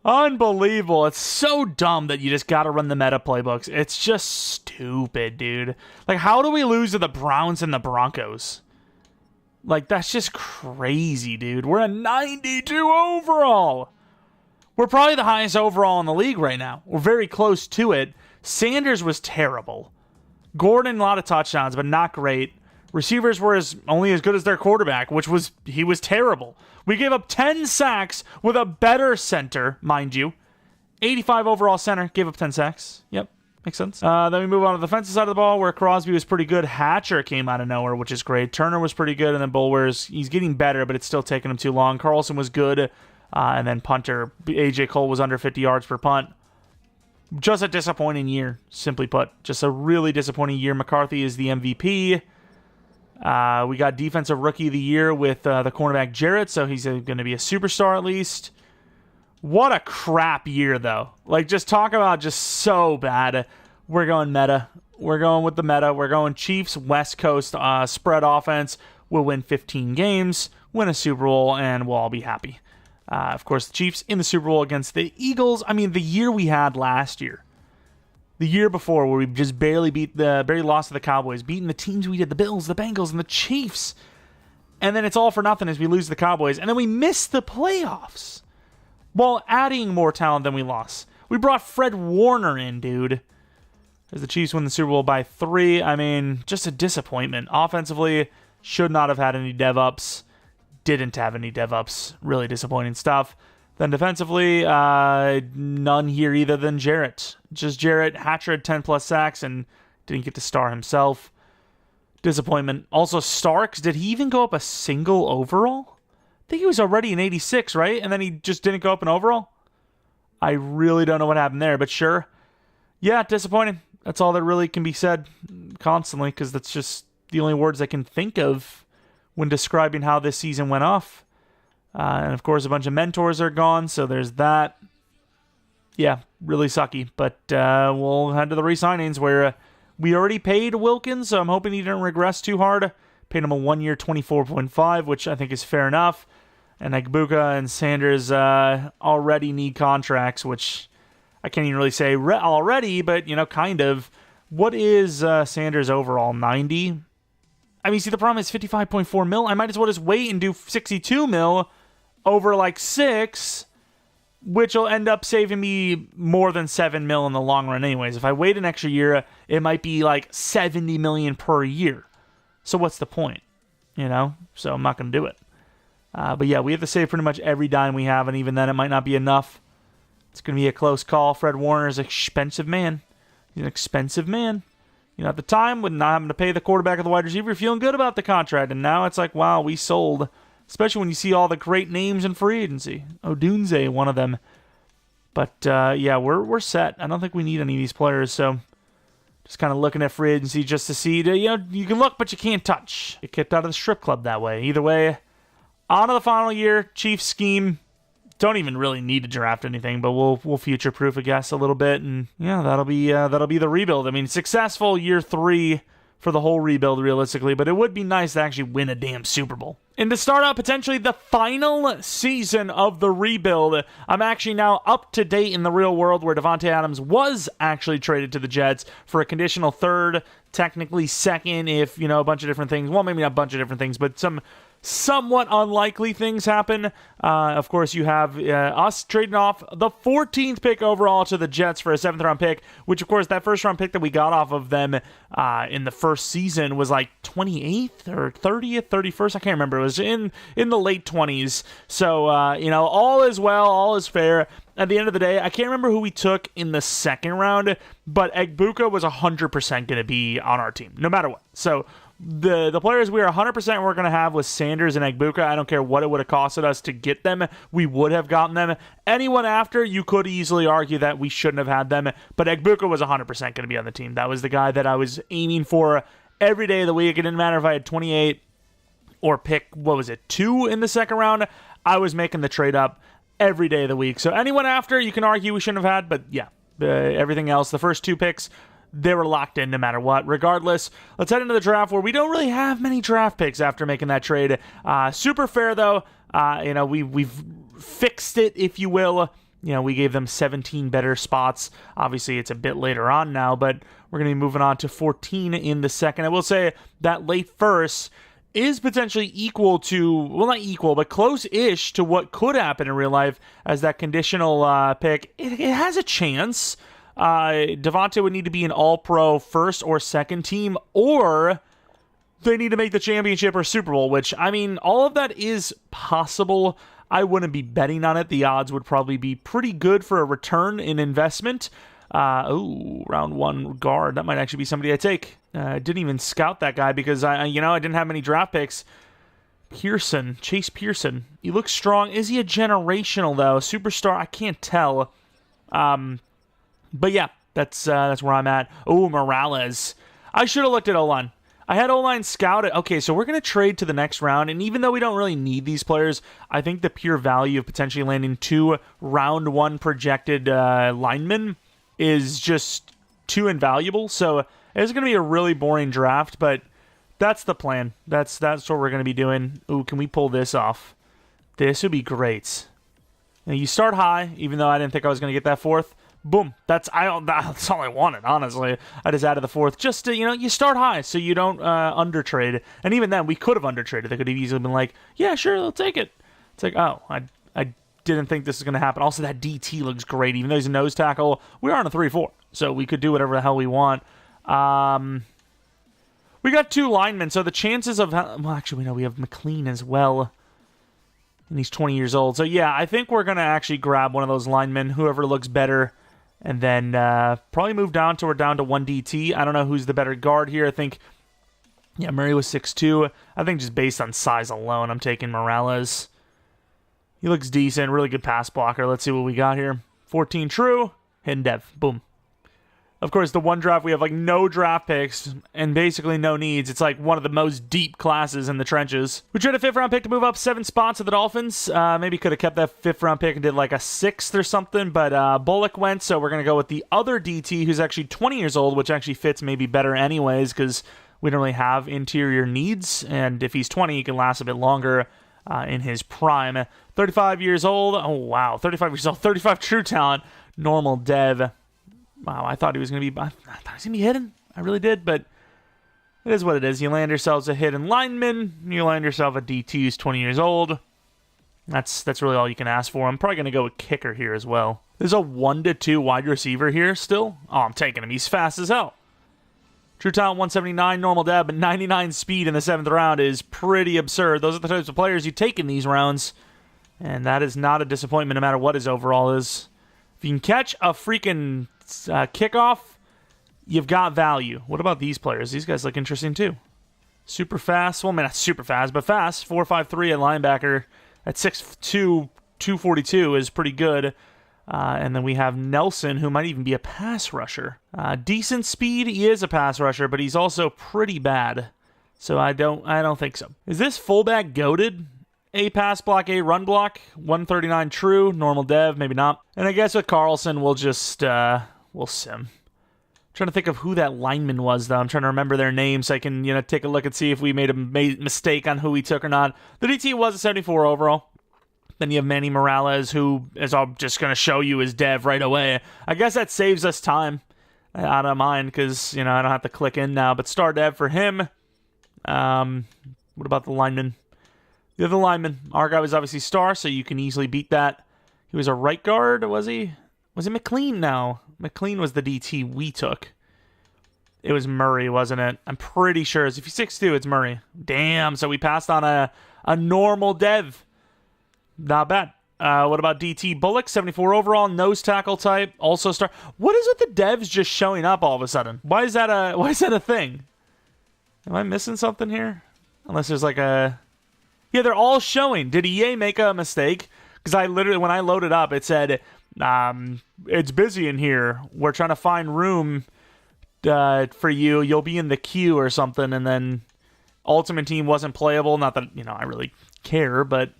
Unbelievable. It's so dumb that you just got to run the meta playbooks. It's just stupid, dude. How do we lose to the Browns and the Broncos? That's just crazy, dude. We're a 92 overall. We're probably the highest overall in the league right now. We're very close to it. Sanders was terrible. Gordon, a lot of touchdowns, but not great. Receivers were only as good as their quarterback, he was terrible. We gave up 10 sacks with a better center, mind you. 85 overall center, gave up 10 sacks. Yep, makes sense. Then we move on to the defensive side of the ball, where Crosby was pretty good. Hatcher came out of nowhere, which is great. Turner was pretty good, and then Boulware's, he's getting better, but it's still taking him too long. Carlson was good, and then punter, A.J. Cole was under 50 yards per punt. Just a disappointing year, simply put. Just a really disappointing year. McCarthy is the MVP. We got Defensive Rookie of the Year with the cornerback Jarrett, so he's going to be a superstar at least. What a crap year, though. Just talk about just so bad. We're going meta. We're going with the meta. We're going Chiefs, West Coast spread offense. We'll win 15 games, win a Super Bowl, and we'll all be happy. Of course, the Chiefs in the Super Bowl against the Eagles. The year we had last year. The year before, where we just barely lost to the Cowboys, beating the teams we did, the Bills, the Bengals, and the Chiefs. And then it's all for nothing as we lose to the Cowboys. And then we miss the playoffs while adding more talent than we lost. We brought Fred Warner in, dude. As the Chiefs win the Super Bowl by 3, I mean, just a disappointment. Offensively, should not have had any dev-ups. Didn't have any dev-ups. Really disappointing stuff. Then defensively, none here either than Jarrett. Just Jarrett, Hatcher, 10-plus sacks, and didn't get to star himself. Disappointment. Also, Starks, did he even go up a single overall? I think he was already an 86, right? And then he just didn't go up an overall? I really don't know what happened there, but sure. Yeah, disappointing. That's all that really can be said constantly, because that's just the only words I can think of when describing how this season went off. And of course, a bunch of mentors are gone, so there's that. Yeah, really sucky. But we'll head to the re-signings where we already paid Wilkins, so I'm hoping he didn't regress too hard. Paid him a 1-year 24.5, which I think is fair enough. And Egbuka and Sanders already need contracts, which I can't even really say already, but, kind of. What is Sanders overall? 90? I mean, see, the problem is 55.4 mil. I might as well just wait and do 62 mil over 6, which will end up saving me more than 7 mil in the long run anyways. If I wait an extra year, it might be 70 million per year. So what's the point? So I'm not going to do it. But yeah, we have to save pretty much every dime we have, and even then it might not be enough. It's going to be a close call. Fred Warner is an expensive man. He's an expensive man. At the time, with not having to pay the quarterback or the wide receiver, feeling good about the contract. And now it's wow, we sold. Especially when you see all the great names in free agency. Odunze, one of them. But, yeah, we're set. I don't think we need any of these players, so just kind of looking at free agency just to see, you can look, but you can't touch. Get kicked out of the strip club that way. Either way, on to the final year, Chiefs scheme. Don't even really need to draft anything, but we'll future-proof, I guess, a little bit, and yeah, that'll be the rebuild. I mean, successful year 3 for the whole rebuild, realistically, but it would be nice to actually win a damn Super Bowl. And to start out potentially the final season of the rebuild, I'm actually now up to date in the real world where Davante Adams was actually traded to the Jets for a conditional 3rd, technically 2nd if, a bunch of different things. Well, maybe not a bunch of different things, but some somewhat unlikely things happen. Of course, you have us trading off the 14th pick overall to the Jets for a 7th round pick, which, of course, that first round pick that we got off of them in the first season was 28th or 30th, 31st. I can't remember. It was in the late 20s. So, all is well, all is fair. At the end of the day, I can't remember who we took in the 2nd round, but Egbuka was 100% going to be on our team, no matter what. So, the players we are 100% we're going to have with Sanders and Egbuka. I don't care what it would have costed us to get them. We would have gotten them. Anyone after, you could easily argue that we shouldn't have had them. But Egbuka was 100% going to be on the team. That was the guy that I was aiming for every day of the week. It didn't matter if I had 28 or pick, 2 in the 2nd round. I was making the trade up every day of the week. So anyone after, you can argue we shouldn't have had. But yeah, everything else, the first 2 picks, they were locked in no matter what. Regardless, let's head into the draft where we don't really have many draft picks after making that trade. Super fair, though. We've fixed it, if you will. We gave them 17 better spots. Obviously, it's a bit later on now, but we're going to be moving on to 14 in the 2nd. I will say that late first is potentially equal to, well, not equal, but close-ish to what could happen in real life as that conditional pick. It has a chance. Davante would need to be an all-pro 1st or 2nd team, or they need to make the championship or Super Bowl, which, I mean, all of that is possible. I wouldn't be betting on it. The odds would probably be pretty good for a return in investment. Round 1 guard. That might actually be somebody I take. Didn't even scout that guy because I didn't have many draft picks. Chase Pearson. He looks strong. Is he a generational, though? Superstar? I can't tell. But yeah, that's where I'm at. Oh, Morales. I should have looked at O-line. I had O-line scouted. Okay, so we're going to trade to the next round, and even though we don't really need these players, I think the pure value of potentially landing 2 round 1 projected linemen is just too invaluable. So it's going to be a really boring draft, but that's the plan. That's what we're going to be doing. Ooh, can we pull this off? This would be great. Now, you start high, even though I didn't think I was going to get that 4th. Boom. That's all I wanted, honestly. I just added the 4th just to, you start high so you don't undertrade. And even then, we could have undertraded. They could have easily been like, yeah, sure, I'll take it. It's like, oh, I didn't think this was going to happen. Also, that DT looks great. Even though he's a nose tackle, we are on a 3-4. so we could do whatever the hell we want. We got 2 linemen, so the chances of... Well, actually, we have McLean as well. And he's 20 years old. So, yeah, I think we're going to actually grab one of those linemen, whoever looks better, and then probably move down to 1 DT. I don't know who's the better guard here. I think, yeah, Murray was 6'2". I think just based on size alone, I'm taking Morales. He looks decent, really good pass blocker. Let's see what we got here. 14 true, hidden dev, boom. Of course, the one draft, we have like no draft picks and basically no needs. It's like one of the most deep classes in the trenches. We traded a 5th round pick to move up 7 spots to the Dolphins. Maybe could have kept that 5th round pick and did like a 6th or something, but Bullock went, so we're going to go with the other DT who's actually 20 years old, which actually fits maybe better anyways because we don't really have interior needs, and if he's 20, he can last a bit longer in his prime. 35 years old. Oh, wow. 35 years old. 35 true talent. Normal dev. Wow, I thought he was going to be... I thought he was going to be hidden. I really did, but it is what it is. You land yourselves a hidden lineman. You land yourself a DT who's 20 years old. That's really all you can ask for. I'm probably going to go with kicker here as well. There's a 1-2 wide receiver here still. Oh, I'm taking him. He's fast as hell. True talent 179, normal dev, but 99 speed in the 7th round is pretty absurd. Those are the types of players you take in these rounds, and that is not a disappointment no matter what his overall is. If you can catch a freaking kickoff, you've got value. What about these players? These guys look interesting too. Super fast. Well, I mean, not super fast, but fast. 4.53 at linebacker at 6'2", 242 is pretty good. And then we have Nelson, who might even be a pass rusher. Decent speed. He is a pass rusher, but he's also pretty bad. So I don't think so. Is this fullback goated? A pass block, A run block. 139 true, normal dev, maybe not. And I guess with Carlson, we'll just we'll sim. Trying to think of who that lineman was, though. I'm trying to remember their names so I can take a look and see if we made a mistake on who we took or not. The DT was a 74 overall. Then you have Manny Morales, who is all just going to show you his dev right away. I guess that saves us time. I don't mind because, I don't have to click in now. But star dev for him. What about the lineman? The other lineman. Our guy was obviously star, so you can easily beat that. He was a right guard, was he? Was it McLean now? McLean was the DT we took. It was Murray, wasn't it? I'm pretty sure. If he's 6'2", it's Murray. Damn, so we passed on a normal dev. Not bad. What about DT Bullock? 74 overall, nose tackle type, also star. What is with the devs just showing up all of a sudden? Why is that a thing? Am I missing something here? Unless there's like a... Yeah, they're all showing. Did EA make a mistake? Because I literally, when I loaded up, it said, it's busy in here. We're trying to find room for you. You'll be in the queue or something. And then Ultimate Team wasn't playable. Not that, I really care, but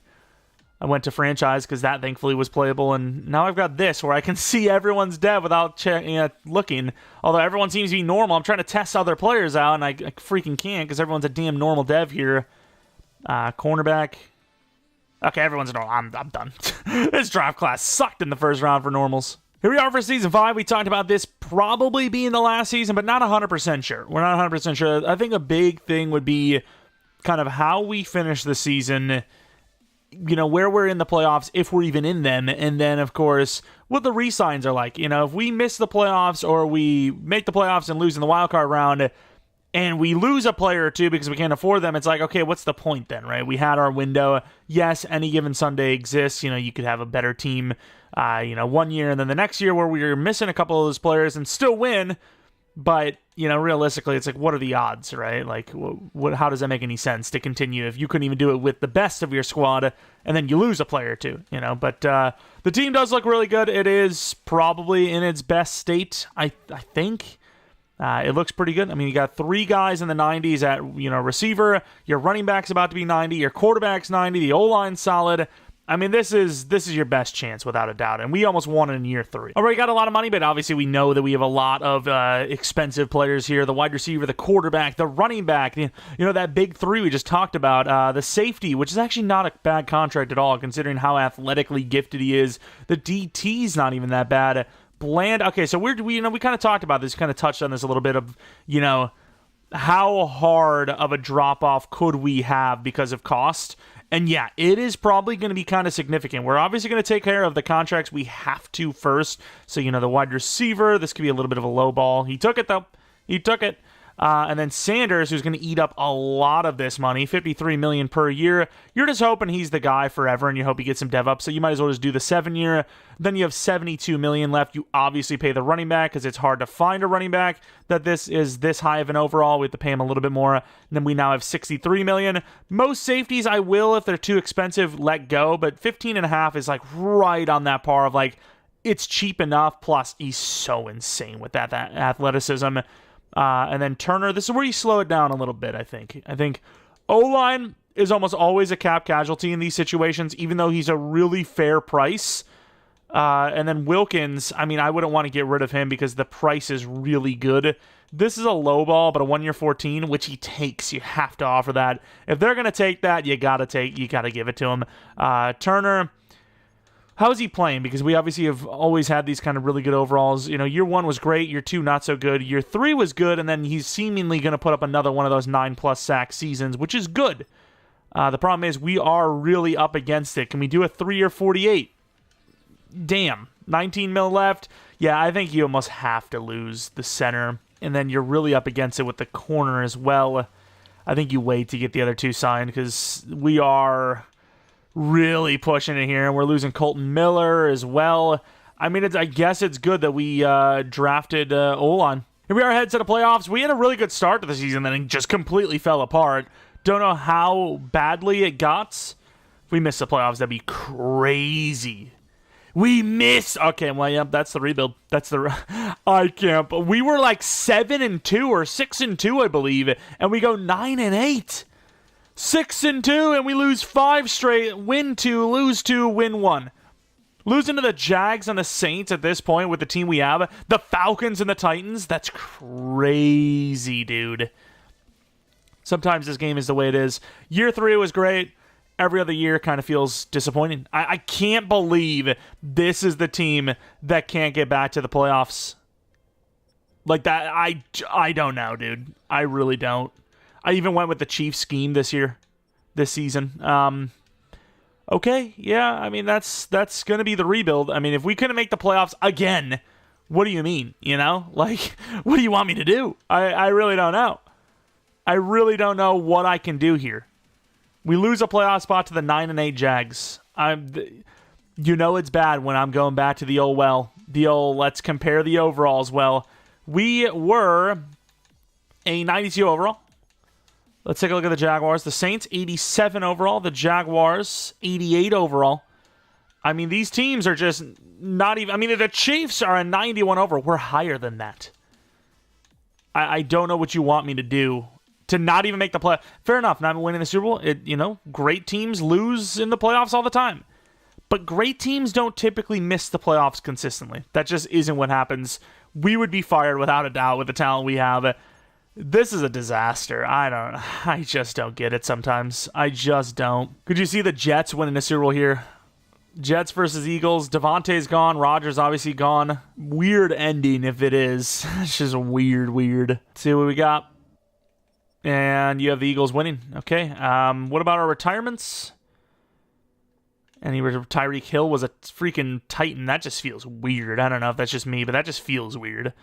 I went to franchise because that thankfully was playable. And now I've got this where I can see everyone's dev without looking. Although everyone seems to be normal. I'm trying to test other players out, and I freaking can't because everyone's a damn normal dev here. Cornerback. Okay, everyone's normal. I'm done. This draft class sucked in the first round for normals. Here we are for Season 5. We talked about this probably being the last season, but not 100% sure. We're not 100% sure. I think a big thing would be kind of how we finish the season, where we're in the playoffs, if we're even in them, and then, of course, what the re-signs are like. If we miss the playoffs or we make the playoffs and lose in the wildcard round, and we lose a player or two because we can't afford them, it's like, okay, what's the point then, right? We had our window. Yes, any given Sunday exists. You could have a better team, 1 year, and then the next year where we're missing a couple of those players and still win. But, realistically, it's like, what are the odds, right? Like, how does that make any sense to continue if you couldn't even do it with the best of your squad and then you lose a player or two, But the team does look really good. It is probably in its best state, I think. It looks pretty good. I mean, you got 3 guys in the 90s at, receiver. Your running back's about to be 90. Your quarterback's 90. The O-line's solid. I mean, this is your best chance without a doubt, and we almost won it in year 3. Already got a lot of money, but obviously we know that we have a lot of expensive players here. The wide receiver, the quarterback, the running back, that big 3 we just talked about. The safety, which is actually not a bad contract at all, considering how athletically gifted he is. The DT's not even that bad. Bland. Okay, so we kind of talked about this, kind of touched on this a little bit of, how hard of a drop-off could we have because of cost? And yeah, it is probably going to be kind of significant. We're obviously going to take care of the contracts we have to first. So, the wide receiver, this could be a little bit of a low ball. He took it, though. He took it. And then Sanders, who's going to eat up a lot of this money, $53 million per year. You're just hoping he's the guy forever, and you hope he gets some dev up. So you might as well just do the 7-year. Then you have $72 million left. You obviously pay the running back because it's hard to find a running back that this is this high of an overall. We have to pay him a little bit more. And then we now have $63 million. Most safeties I will, if they're too expensive, let go. But 15.5 is like right on that par of like it's cheap enough. Plus he's so insane with that athleticism. And then Turner, this is where you slow it down a little bit, I think. I think O-line is almost always a cap casualty in these situations, even though he's a really fair price. And then Wilkins, I wouldn't want to get rid of him because the price is really good. This is a low ball, but a 1-year 14, which he takes. You have to offer that. If they're going to take that, you got to give it to him. Turner, how is he playing? Because we obviously have always had these kind of really good overalls. Year 1 was great. Year 2, not so good. Year 3 was good, and then he's seemingly going to put up another one of those 9+ sack seasons, which is good. The problem is we are really up against it. Can we do a 3-year 48? Damn. 19 mil left. Yeah, I think you almost have to lose the center, and then you're really up against it with the corner as well. I think you wait to get the other two signed because we are really pushing it here, and we're losing Colton Miller as well. I guess it's good that we drafted O-line. Here we are, headed to the playoffs. We had a really good start to the season, then it just completely fell apart. Don't know how badly it got. If we missed the playoffs, that'd be crazy. We missed. Okay, well, yeah, that's the rebuild. I can't. But we were like 7-2 or 6-2, I believe, and we go 9-8. 6-2, and we lose 5 straight. Win 2, lose 2, win 1. Losing to the Jags and the Saints at this point with the team we have. The Falcons and the Titans. That's crazy, dude. Sometimes this game is the way it is. Year 3 was great. Every other year kind of feels disappointing. I can't believe this is the team that can't get back to the playoffs. Like that, I don't know, dude. I really don't. I even went with the Chiefs scheme this season. Okay, yeah, that's going to be the rebuild. If we couldn't make the playoffs again, what do you mean, Like, what do you want me to do? I really don't know. I really don't know what I can do here. We lose a playoff spot to the 9-8 Jags. It's bad when I'm going back to the old let's compare the overalls. Well, we were a 92 overall. Let's take a look at the Jaguars. The Saints, 87 overall. The Jaguars, 88 overall. These teams are just not even... the Chiefs are a 91 overall. We're higher than that. I don't know what you want me to do to not even make the play. Fair enough, not winning the Super Bowl. Great teams lose in the playoffs all the time. But great teams don't typically miss the playoffs consistently. That just isn't what happens. We would be fired without a doubt with the talent we have. This is a disaster. I just don't get it sometimes. I just don't. Could you see the Jets winning the Super Bowl here? Jets versus Eagles. Davante's gone. Rodgers obviously gone. Weird ending if it is. It's just weird. Let's see what we got. And you have the Eagles winning. Okay. What about our retirements? And Tyreek Hill was a freaking Titan. That just feels weird. I don't know if that's just me, but that just feels weird.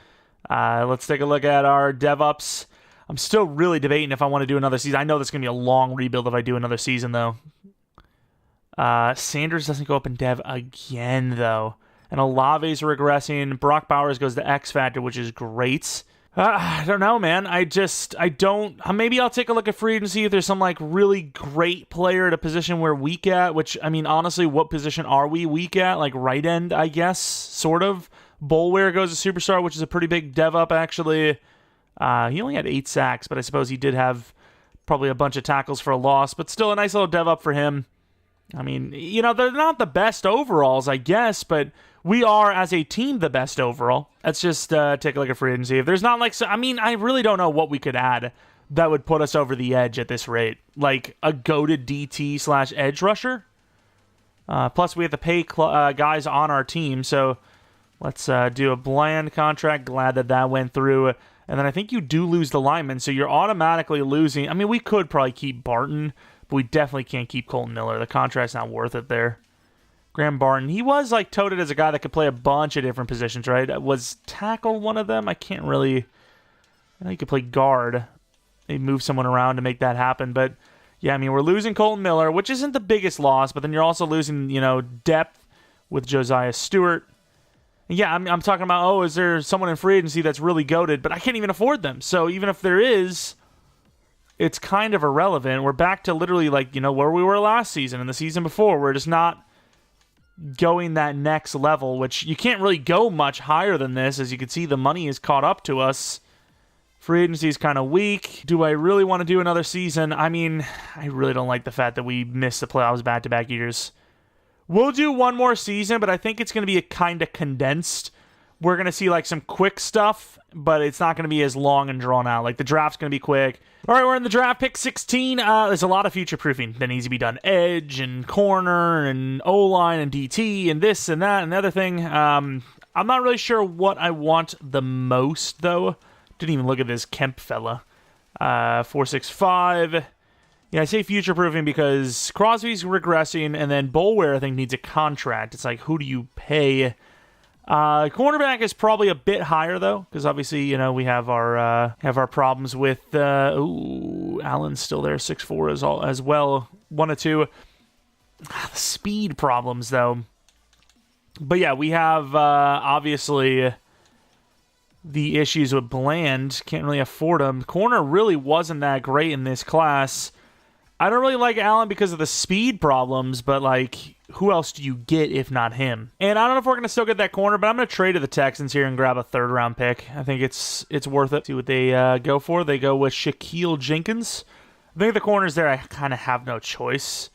Let's take a look at our DevOps. I'm still really debating if I want to do another season. I know this is going to be a long rebuild if I do another season, though. Sanders doesn't go up in Dev again, though. And Olave's regressing. Brock Bowers goes to X Factor, which is great. I don't know, man. I don't... Maybe I'll take a look at free agency if there's some, really great player at a position we're weak at, which, honestly, what position are we weak at? Right end, I guess, sort of. Bolware goes to Superstar, which is a pretty big dev up, actually. He only had 8 sacks, but I suppose he did have probably a bunch of tackles for a loss, but still a nice little dev up for him. They're not the best overalls, I guess, but we are, as a team, the best overall. Let's just take a look at free agency. If there's not, I really don't know what we could add that would put us over the edge at this rate. A goated DT/edge rusher? Plus, we have to pay guys on our team, so let's do a bland contract. Glad that went through. And then I think you do lose the lineman, so you're automatically losing. I mean, we could probably keep Barton, but we definitely can't keep Colton Miller. The contract's not worth it there. Graham Barton, he was like touted as a guy that could play a bunch of different positions, right? Was tackle one of them? I can't really... I know he could play guard. They move someone around to make that happen, but yeah, I mean, we're losing Colton Miller, which isn't the biggest loss, but then you're also losing, depth with Josiah Stewart. And yeah, I'm talking about, is there someone in free agency that's really goated, but I can't even afford them. So even if there is, it's kind of irrelevant. We're back to literally where we were last season and the season before. We're just not going that next level, which you can't really go much higher than this. As you can see, the money is caught up to us. Free agency is kind of weak. Do I really want to do another season? I mean, I really don't like the fact that we missed the playoffs back-to-back years. We'll do one more season, but I think it's going to be a kind of condensed. We're going to see some quick stuff, but it's not going to be as long and drawn out. The draft's going to be quick. All right, we're in the draft, pick 16. There's a lot of future-proofing that needs to be done. Edge and corner and O-line and DT and this and that and the other thing. I'm not really sure what I want the most, though. Didn't even look at this Kemp fella. 4.65. Yeah, I say future-proofing because Crosby's regressing, and then Boulware, I think, needs a contract. It's who do you pay? Cornerback is probably a bit higher, though, because obviously, we have our problems with... Allen's still there, 6'4" as well. 1 or 2. The speed problems, though. But yeah, we have, obviously... the issues with Bland. Can't really afford him. Corner really wasn't that great in this class. I don't really like Allen because of the speed problems, but who else do you get if not him? And I don't know if we're going to still get that corner, but I'm going to trade to the Texans here and grab a 3rd-round pick. I think it's worth it. See what they go for. They go with Shaquille Jenkins. I think the corner's there. I kind of have no choice.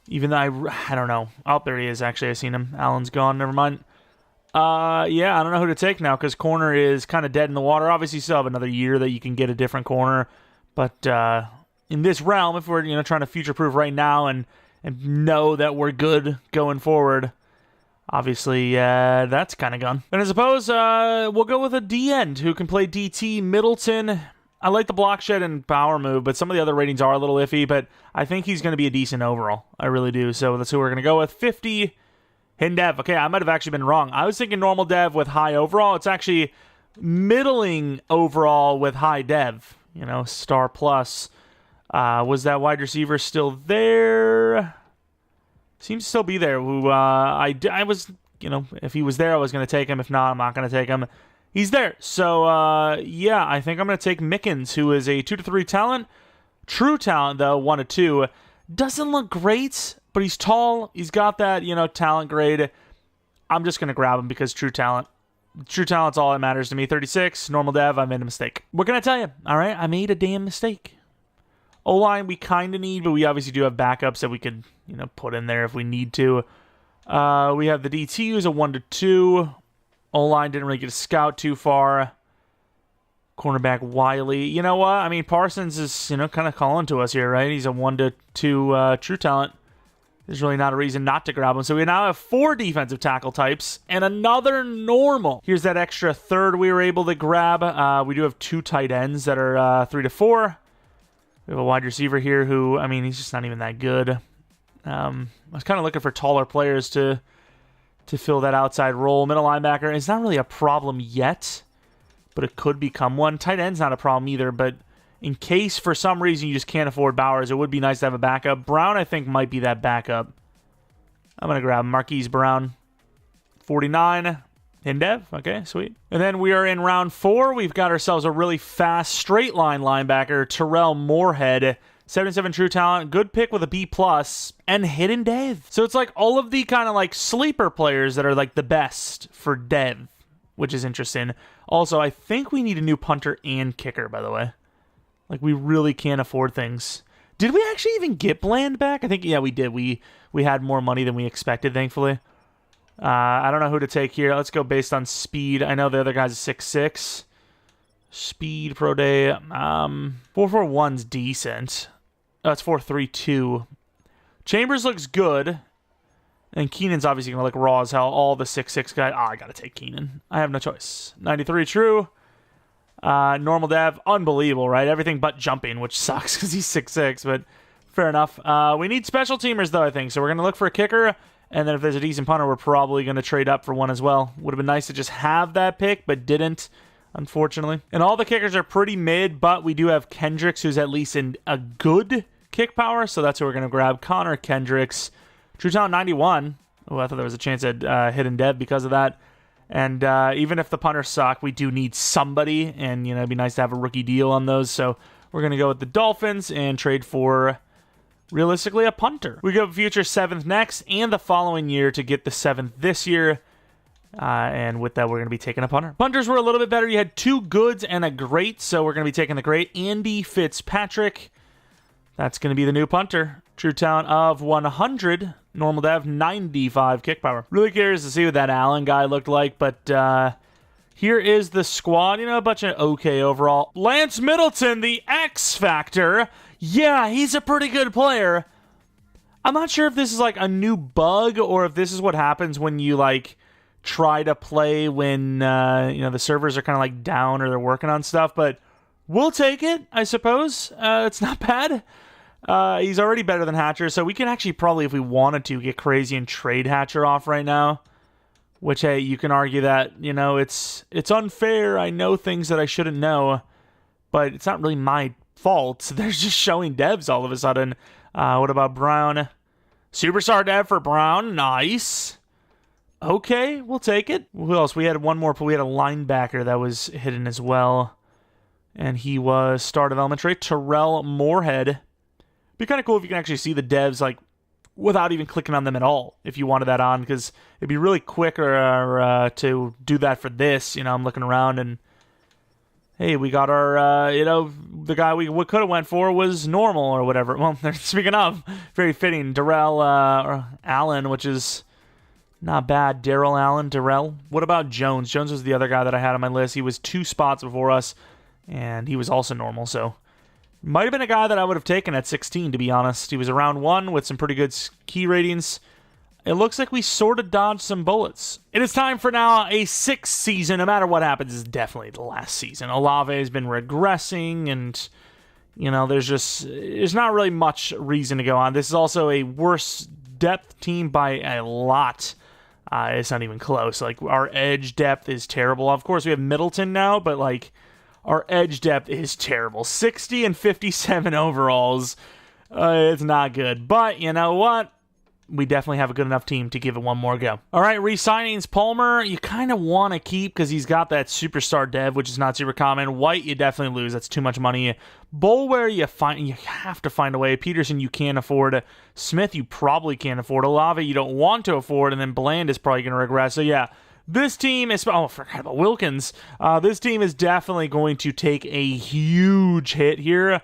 Even though I don't know. Oh, there he is. Actually, I seen him. Allen's gone. Never mind. Yeah, I don't know who to take now because corner is kind of dead in the water. Obviously, you still have another year that you can get a different corner. But in this realm, if we're trying to future-proof right now and know that we're good going forward, obviously that's kind of gone. And I suppose we'll go with a D-end who can play DT. Middleton. I like the block shed and power move, but some of the other ratings are a little iffy. But I think he's going to be a decent overall. I really do. So that's who we're going to go with. 50. Hidden dev. Okay, I might have actually been wrong. I was thinking normal dev with high overall. It's actually middling overall with high dev. Star plus. Was that wide receiver still there? Seems to still be there. Who I was, if he was there, I was going to take him. If not, I'm not going to take him. He's there. So, yeah, I think I'm going to take Mickens, who is a 2 to 3 talent. True talent, though, 1 to 2. Doesn't look great, but he's tall. He's got that, talent grade. I'm just going to grab him because true talent. True talent's all that matters to me. 36, normal dev, I made a mistake. What can I tell you? All right, I made a damn mistake. O-line we kind of need, but we obviously do have backups that we could, put in there if we need to. We have the DT, who's a 1 to 2. O-line didn't really get a scout too far. Cornerback Wiley. You know what? I mean, Parsons is, kind of calling to us here, right? He's a 1 to 2 true talent. There's really not a reason not to grab him. So we now have 4 defensive tackle types and another normal. Here's that extra 3rd we were able to grab. We do have 2 tight ends that are 3 to 4. We have a wide receiver here who, I mean, he's just not even that good. I was kind of looking for taller players to fill that outside role. Middle linebacker is not really a problem yet, but it could become one. Tight end's not a problem either, but in case for some reason you just can't afford Bowers, it would be nice to have a backup. Brown, I think, might be that backup. I'm going to grab Marquise Brown. 49. Hindev. Okay, sweet. And then we are in round 4. We've got ourselves a really fast straight line linebacker, Terrell Moorhead. 77 true talent, good pick with a B+, and hidden dev. So it's all of the kind of sleeper players that are the best for dev, which is interesting. Also, I think we need a new punter and kicker, by the way. We really can't afford things. Did we actually even get Bland back? I think, yeah, we did. We had more money than we expected, thankfully. I don't know who to take here. Let's go based on speed. I know the other guy's a 6'6". Speed pro day. 4.41's decent. Oh, it's 4.32. Chambers looks good. And Keenan's obviously going to look raw as hell. All the 6'6 guys. I got to take Keenan. I have no choice. 93 true. Normal dev, unbelievable, right? Everything but jumping, which sucks because he's 6'6", but fair enough. We need special teamers, though, I think. So we're going to look for a kicker, and then if there's a decent punter, we're probably going to trade up for one as well. Would have been nice to just have that pick, but didn't, unfortunately. And all the kickers are pretty mid, but we do have Kendricks, who's at least in a good kick power, so that's who we're going to grab. Connor Kendricks. True talent 91. Oh, I thought there was a chance at hidden dev because of that. And even if the punters suck, we do need somebody, and it'd be nice to have a rookie deal on those. So we're going to go with the Dolphins and trade for, realistically, a punter. We go future 7th next, and the following year to get the 7th this year. And with that, we're going to be taking a punter. Punters were a little bit better. You had 2 goods and a great, so we're going to be taking the great. Andy Fitzpatrick. That's going to be the new punter. True talent of 100. Normal dev, 95 kick power. Really curious to see what that Allen guy looked like, but here is the squad. A bunch of okay overall. Lance Middleton, the X Factor. Yeah, he's a pretty good player. I'm not sure if this is like a new bug or if this is what happens when you like try to play when the servers are kind of like down or they're working on stuff, but we'll take it, I suppose. It's not bad. He's already better than Hatcher, so we can actually probably, if we wanted to, get crazy and trade Hatcher off right now. Which, hey, you can argue that, it's unfair. I know things that I shouldn't know, but it's not really my fault. They're just showing devs all of a sudden. What about Brown? Superstar dev for Brown. Nice. Okay, we'll take it. Who else? We had one more. We had a linebacker that was hidden as well, and he was star development trait. Terrell Moorhead. Be kind of cool if you can actually see the devs like without even clicking on them at all if you wanted that on, because it'd be really quick to do that for this. I'm looking around and hey, we got our the guy we could have went for was normal or whatever. Well, speaking of, very fitting, Darrell Allen, which is not bad. Darrell Allen, Darrell. What about Jones? Jones was the other guy that I had on my list. He was 2 spots before us, and he was also normal, so might have been a guy that I would have taken at 16, to be honest. He was around 1 with some pretty good key ratings. It looks like we sort of dodged some bullets. It is time for now a 6th season. No matter what happens, it's definitely the last season. Olave has been regressing, and, there's not really much reason to go on. This is also a worse depth team by a lot. It's not even close. Like, our edge depth is terrible. Of course, we have Middleton now, but, like, our edge depth is terrible. 60 and 57 overalls. It's not good. But you know what? We definitely have a good enough team to give it one more go. All right, re-signings. Palmer, you kind of want to keep because he's got that superstar dev, which is not super common. White, you definitely lose. That's too much money. Bolware, you have to find a way. Peterson, you can't afford. Smith, you probably can't afford. Olave, you don't want to afford. And then Bland is probably going to regress. So yeah, this team is... Oh, I forgot about Wilkins. This team is definitely going to take a huge hit here.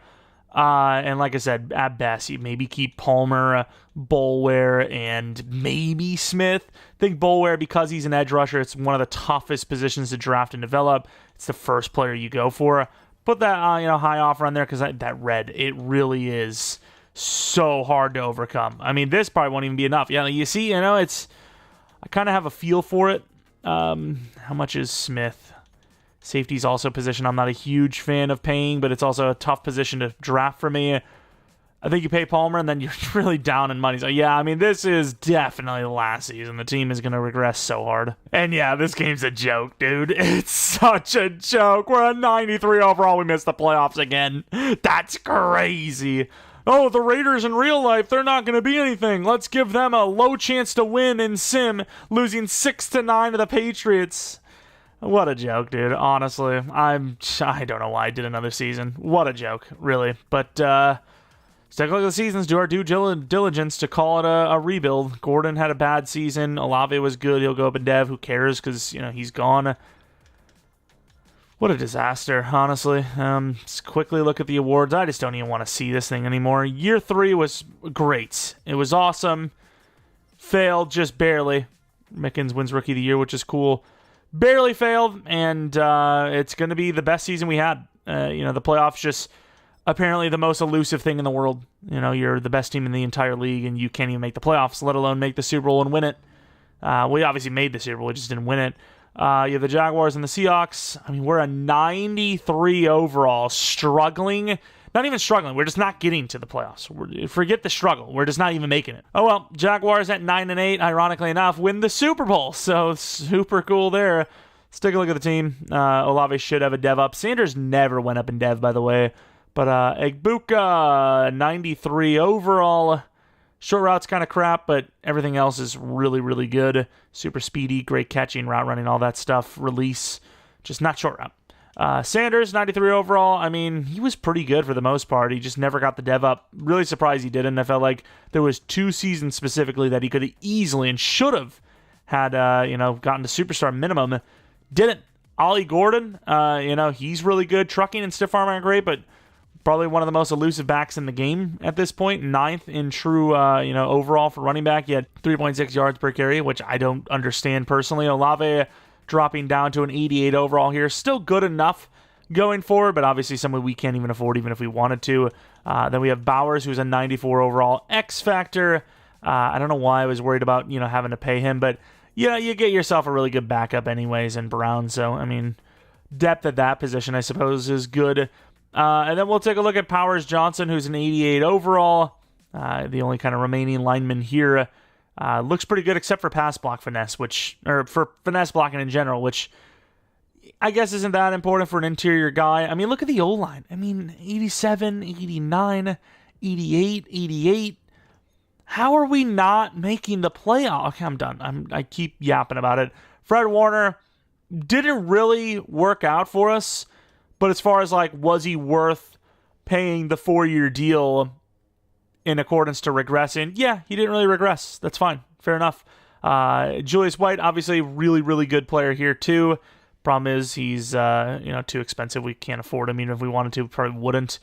And like I said, at best, you maybe keep Palmer, Bolware, and maybe Smith. I think Bolware, because he's an edge rusher, it's one of the toughest positions to draft and develop. It's the first player you go for. Put that high offer on there because that red, it really is so hard to overcome. I mean, this probably won't even be enough. Yeah, you see, it's... I kind of have a feel for it. How much is Smith? Safety's also a position I'm not a huge fan of paying, but it's also a tough position to draft for me. I think you pay Palmer, and then you're really down in money. So, yeah, I mean, this is definitely the last season. The team is going to regress so hard. And, yeah, this game's a joke, dude. It's such a joke. We're at 93 overall. We missed the playoffs again. That's crazy. Oh, the Raiders in real life, they're not going to be anything. Let's give them a low chance to win in Sim, losing 6-9 to the Patriots. What a joke, dude. Honestly, I don't know why I did another season. What a joke, really. But let's take a look at the seasons, do our due diligence to call it a rebuild. Gordon had a bad season. Olave was good. He'll go up in dev. Who cares? Because, he's gone. What a disaster, honestly. Let's quickly look at the awards. I just don't even want to see this thing anymore. Year 3 was great. It was awesome. Failed just barely. Mickens wins Rookie of the Year, which is cool. Barely failed, and it's going to be the best season we had. The playoffs just apparently the most elusive thing in the world. You're the best team in the entire league, and you can't even make the playoffs, let alone make the Super Bowl and win it. We obviously made the Super Bowl, we just didn't win it. You have the Jaguars and the Seahawks. I mean, we're a 93 overall, struggling. Not even struggling. We're just not getting to the playoffs. Forget the struggle. We're just not even making it. Oh, well, Jaguars at 9-8, ironically enough, win the Super Bowl. So super cool there. Let's take a look at the team. Olave should have a dev up. Sanders never went up in dev, by the way. But Egbuka, 93 overall. Short route's kind of crap, but everything else is really, really good. Super speedy, great catching, route running, all that stuff. Release, just not short route. Sanders, 93 overall. I mean, he was pretty good for the most part. He just never got the dev up. Really surprised he didn't. I felt like there was 2 seasons specifically that he could have easily and should have had, gotten to superstar minimum. Didn't. Ollie Gordon, he's really good. Trucking and stiff arm aren't great, but probably one of the most elusive backs in the game at this point. 9th in true, overall for running back. He had 3.6 yards per carry, which I don't understand personally. Olave dropping down to an 88 overall here. Still good enough going forward, but obviously someone we can't even afford even if we wanted to. Then we have Bowers, who's a 94 overall. X Factor. I don't know why I was worried about, having to pay him, but yeah, you get yourself a really good backup anyways in Brown. So, I mean, depth at that position, I suppose, is good. And then we'll take a look at Powers Johnson, who's an 88 overall. The only kind of remaining lineman here. Looks pretty good except for pass block finesse, or for finesse blocking in general, which I guess isn't that important for an interior guy. I mean, look at the O-line. I mean, 87, 89, 88, 88. How are we not making the playoff? Okay, I'm done. I keep yapping about it. Fred Warner didn't really work out for us. But as far as, was he worth paying the 4-year deal in accordance to regressing? Yeah, he didn't really regress. That's fine. Fair enough. Julius White, obviously, really, really good player here, too. Problem is, he's, too expensive. We can't afford him. Even if we wanted to, we probably wouldn't.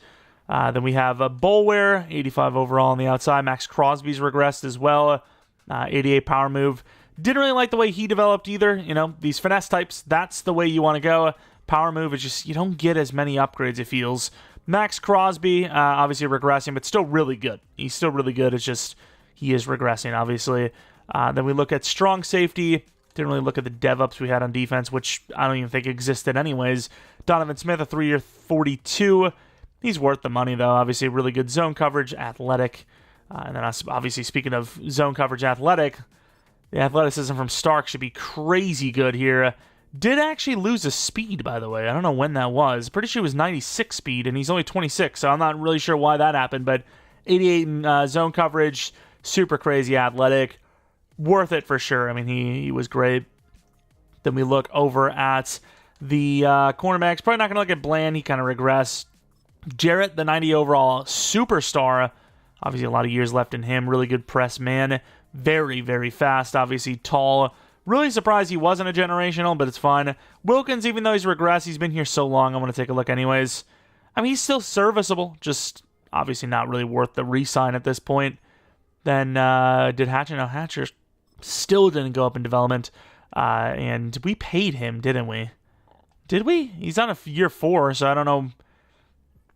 Then we have Bolware, 85 overall on the outside. Max Crosby's regressed as well. 88 power move. Didn't really like the way he developed either. These finesse types, that's the way you want to go. Power move is just, you don't get as many upgrades, it feels. Max Crosby, obviously regressing, but still really good. He's still really good. It's just, he is regressing, obviously. Then we look at strong safety. Didn't really look at the dev-ups we had on defense, which I don't even think existed anyways. Donovan Smith, a 3-year 42. He's worth the money, though. Obviously, really good zone coverage, athletic. And then, obviously, speaking of zone coverage, athletic, the athleticism from Stark should be crazy good here. Did actually lose a speed, by the way. I don't know when that was. Pretty sure it was 96 speed, and he's only 26, so I'm not really sure why that happened. But 88 in zone coverage, super crazy athletic. Worth it for sure. I mean, he was great. Then we look over at the cornerbacks. Probably not going to look at Bland. He kind of regressed. Jarrett, the 90 overall superstar. Obviously, a lot of years left in him. Really good press man. Very, very fast. Obviously, tall. Really surprised he wasn't a generational, but it's fine. Wilkins, even though he's regressed, he's been here so long, I'm going to take a look anyways. I mean, he's still serviceable, just obviously not really worth the re-sign at this point. Then did Hatcher? No, Hatcher still didn't go up in development. And we paid him, didn't we? Did we? He's on a year 4, so I don't know.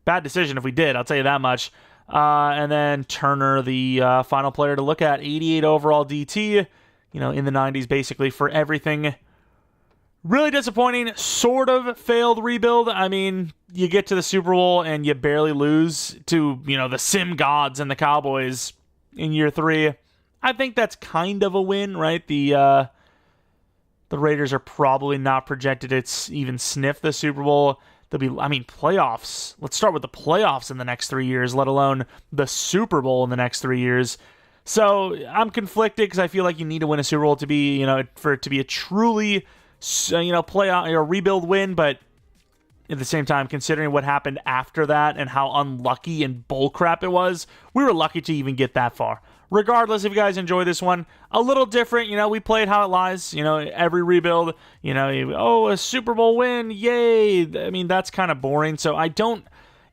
Bad decision if we did, I'll tell you that much. And then Turner, the final player to look at, 88 overall DT. In the 90s, basically, for everything. Really disappointing. Sort of failed rebuild. I mean, you get to the Super Bowl and you barely lose to, the sim gods and the Cowboys in year 3. I think that's kind of a win, right? The Raiders are probably not projected to even sniff the Super Bowl. Playoffs. Let's start with the playoffs in the next 3 years, let alone the Super Bowl in the next 3 years. So I'm conflicted because I feel like you need to win a Super Bowl to be, for it to be a truly, playoff or rebuild win. But at the same time, considering what happened after that and how unlucky and bullcrap it was, we were lucky to even get that far. Regardless, if you guys enjoy this one, a little different. We played how it lies. Every rebuild. A Super Bowl win, yay! I mean, that's kind of boring. So I don't,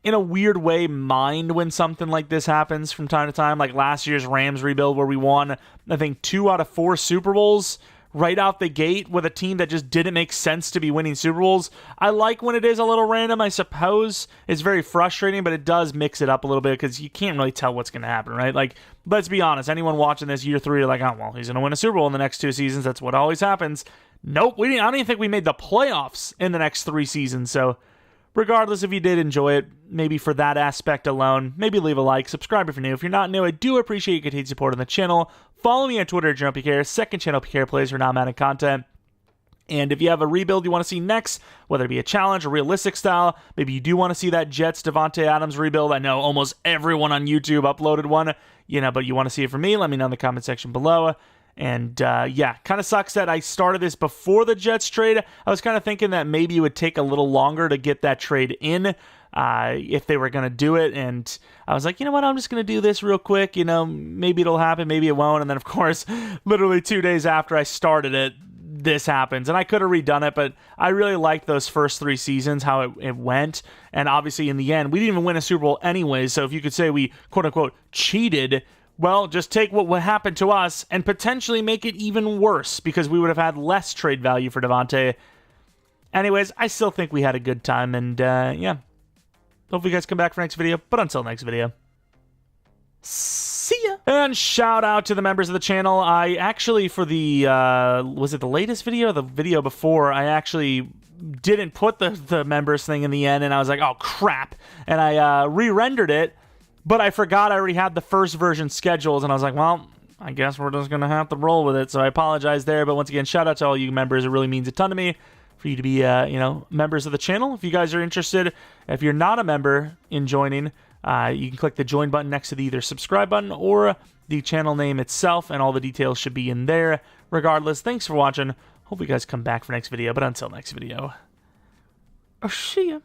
in a weird way, mind when something like this happens from time to time. Like last year's Rams rebuild where we won, I think, 2 out of 4 Super Bowls. right out the gate with a team that just didn't make sense to be winning Super Bowls. I like when it is a little random, I suppose. It's very frustrating, but it does mix it up a little bit because you can't really tell what's going to happen, right? Like, let's be honest. Anyone watching this year 3, you're like, oh, well, he's going to win a Super Bowl in the next 2 seasons. That's what always happens. Nope. I don't even think we made the playoffs in the next 3 seasons. So regardless, if you did enjoy it, maybe for that aspect alone, maybe leave a like, subscribe if you're new. If you're not new, I do appreciate your continued support on the channel. Follow me on Twitter at Jeromepkr, second channel PKR Plays for non-Madden content. And if you have a rebuild you want to see next, whether it be a challenge or realistic style, maybe you do want to see that Jets Davante Adams rebuild. I know almost everyone on YouTube uploaded one, but you want to see it from me, let me know in the comment section below. And yeah, kind of sucks that I started this before the Jets trade. I was kind of thinking that maybe it would take a little longer to get that trade in if they were going to do it. And I was like, you know what, I'm just going to do this real quick. Maybe it'll happen, maybe it won't. And then, of course, literally 2 days after I started it, this happens. And I could have redone it, but I really liked those first 3 seasons, how it went. And obviously, in the end, we didn't even win a Super Bowl anyways. So if you could say we, quote-unquote, cheated, well, just take what happened to us and potentially make it even worse because we would have had less trade value for Davante. Anyways, I still think we had a good time, and yeah. Hopefully you guys come back for next video, but until next video, see ya! And shout out to the members of the channel. I actually, for the, was it the latest video or the video before, I actually didn't put the members thing in the end, and I was like, oh, crap. And I re-rendered it, but I forgot I already had the first version scheduled, and I was like, well, I guess we're just going to have to roll with it, so I apologize there. But once again, shout out to all you members. It really means a ton to me for you to be, members of the channel. If you guys are interested, if you're not a member in joining, you can click the join button next to the either subscribe button or the channel name itself, and all the details should be in there. Regardless, thanks for watching. Hope you guys come back for next video, but until next video, I'll see ya.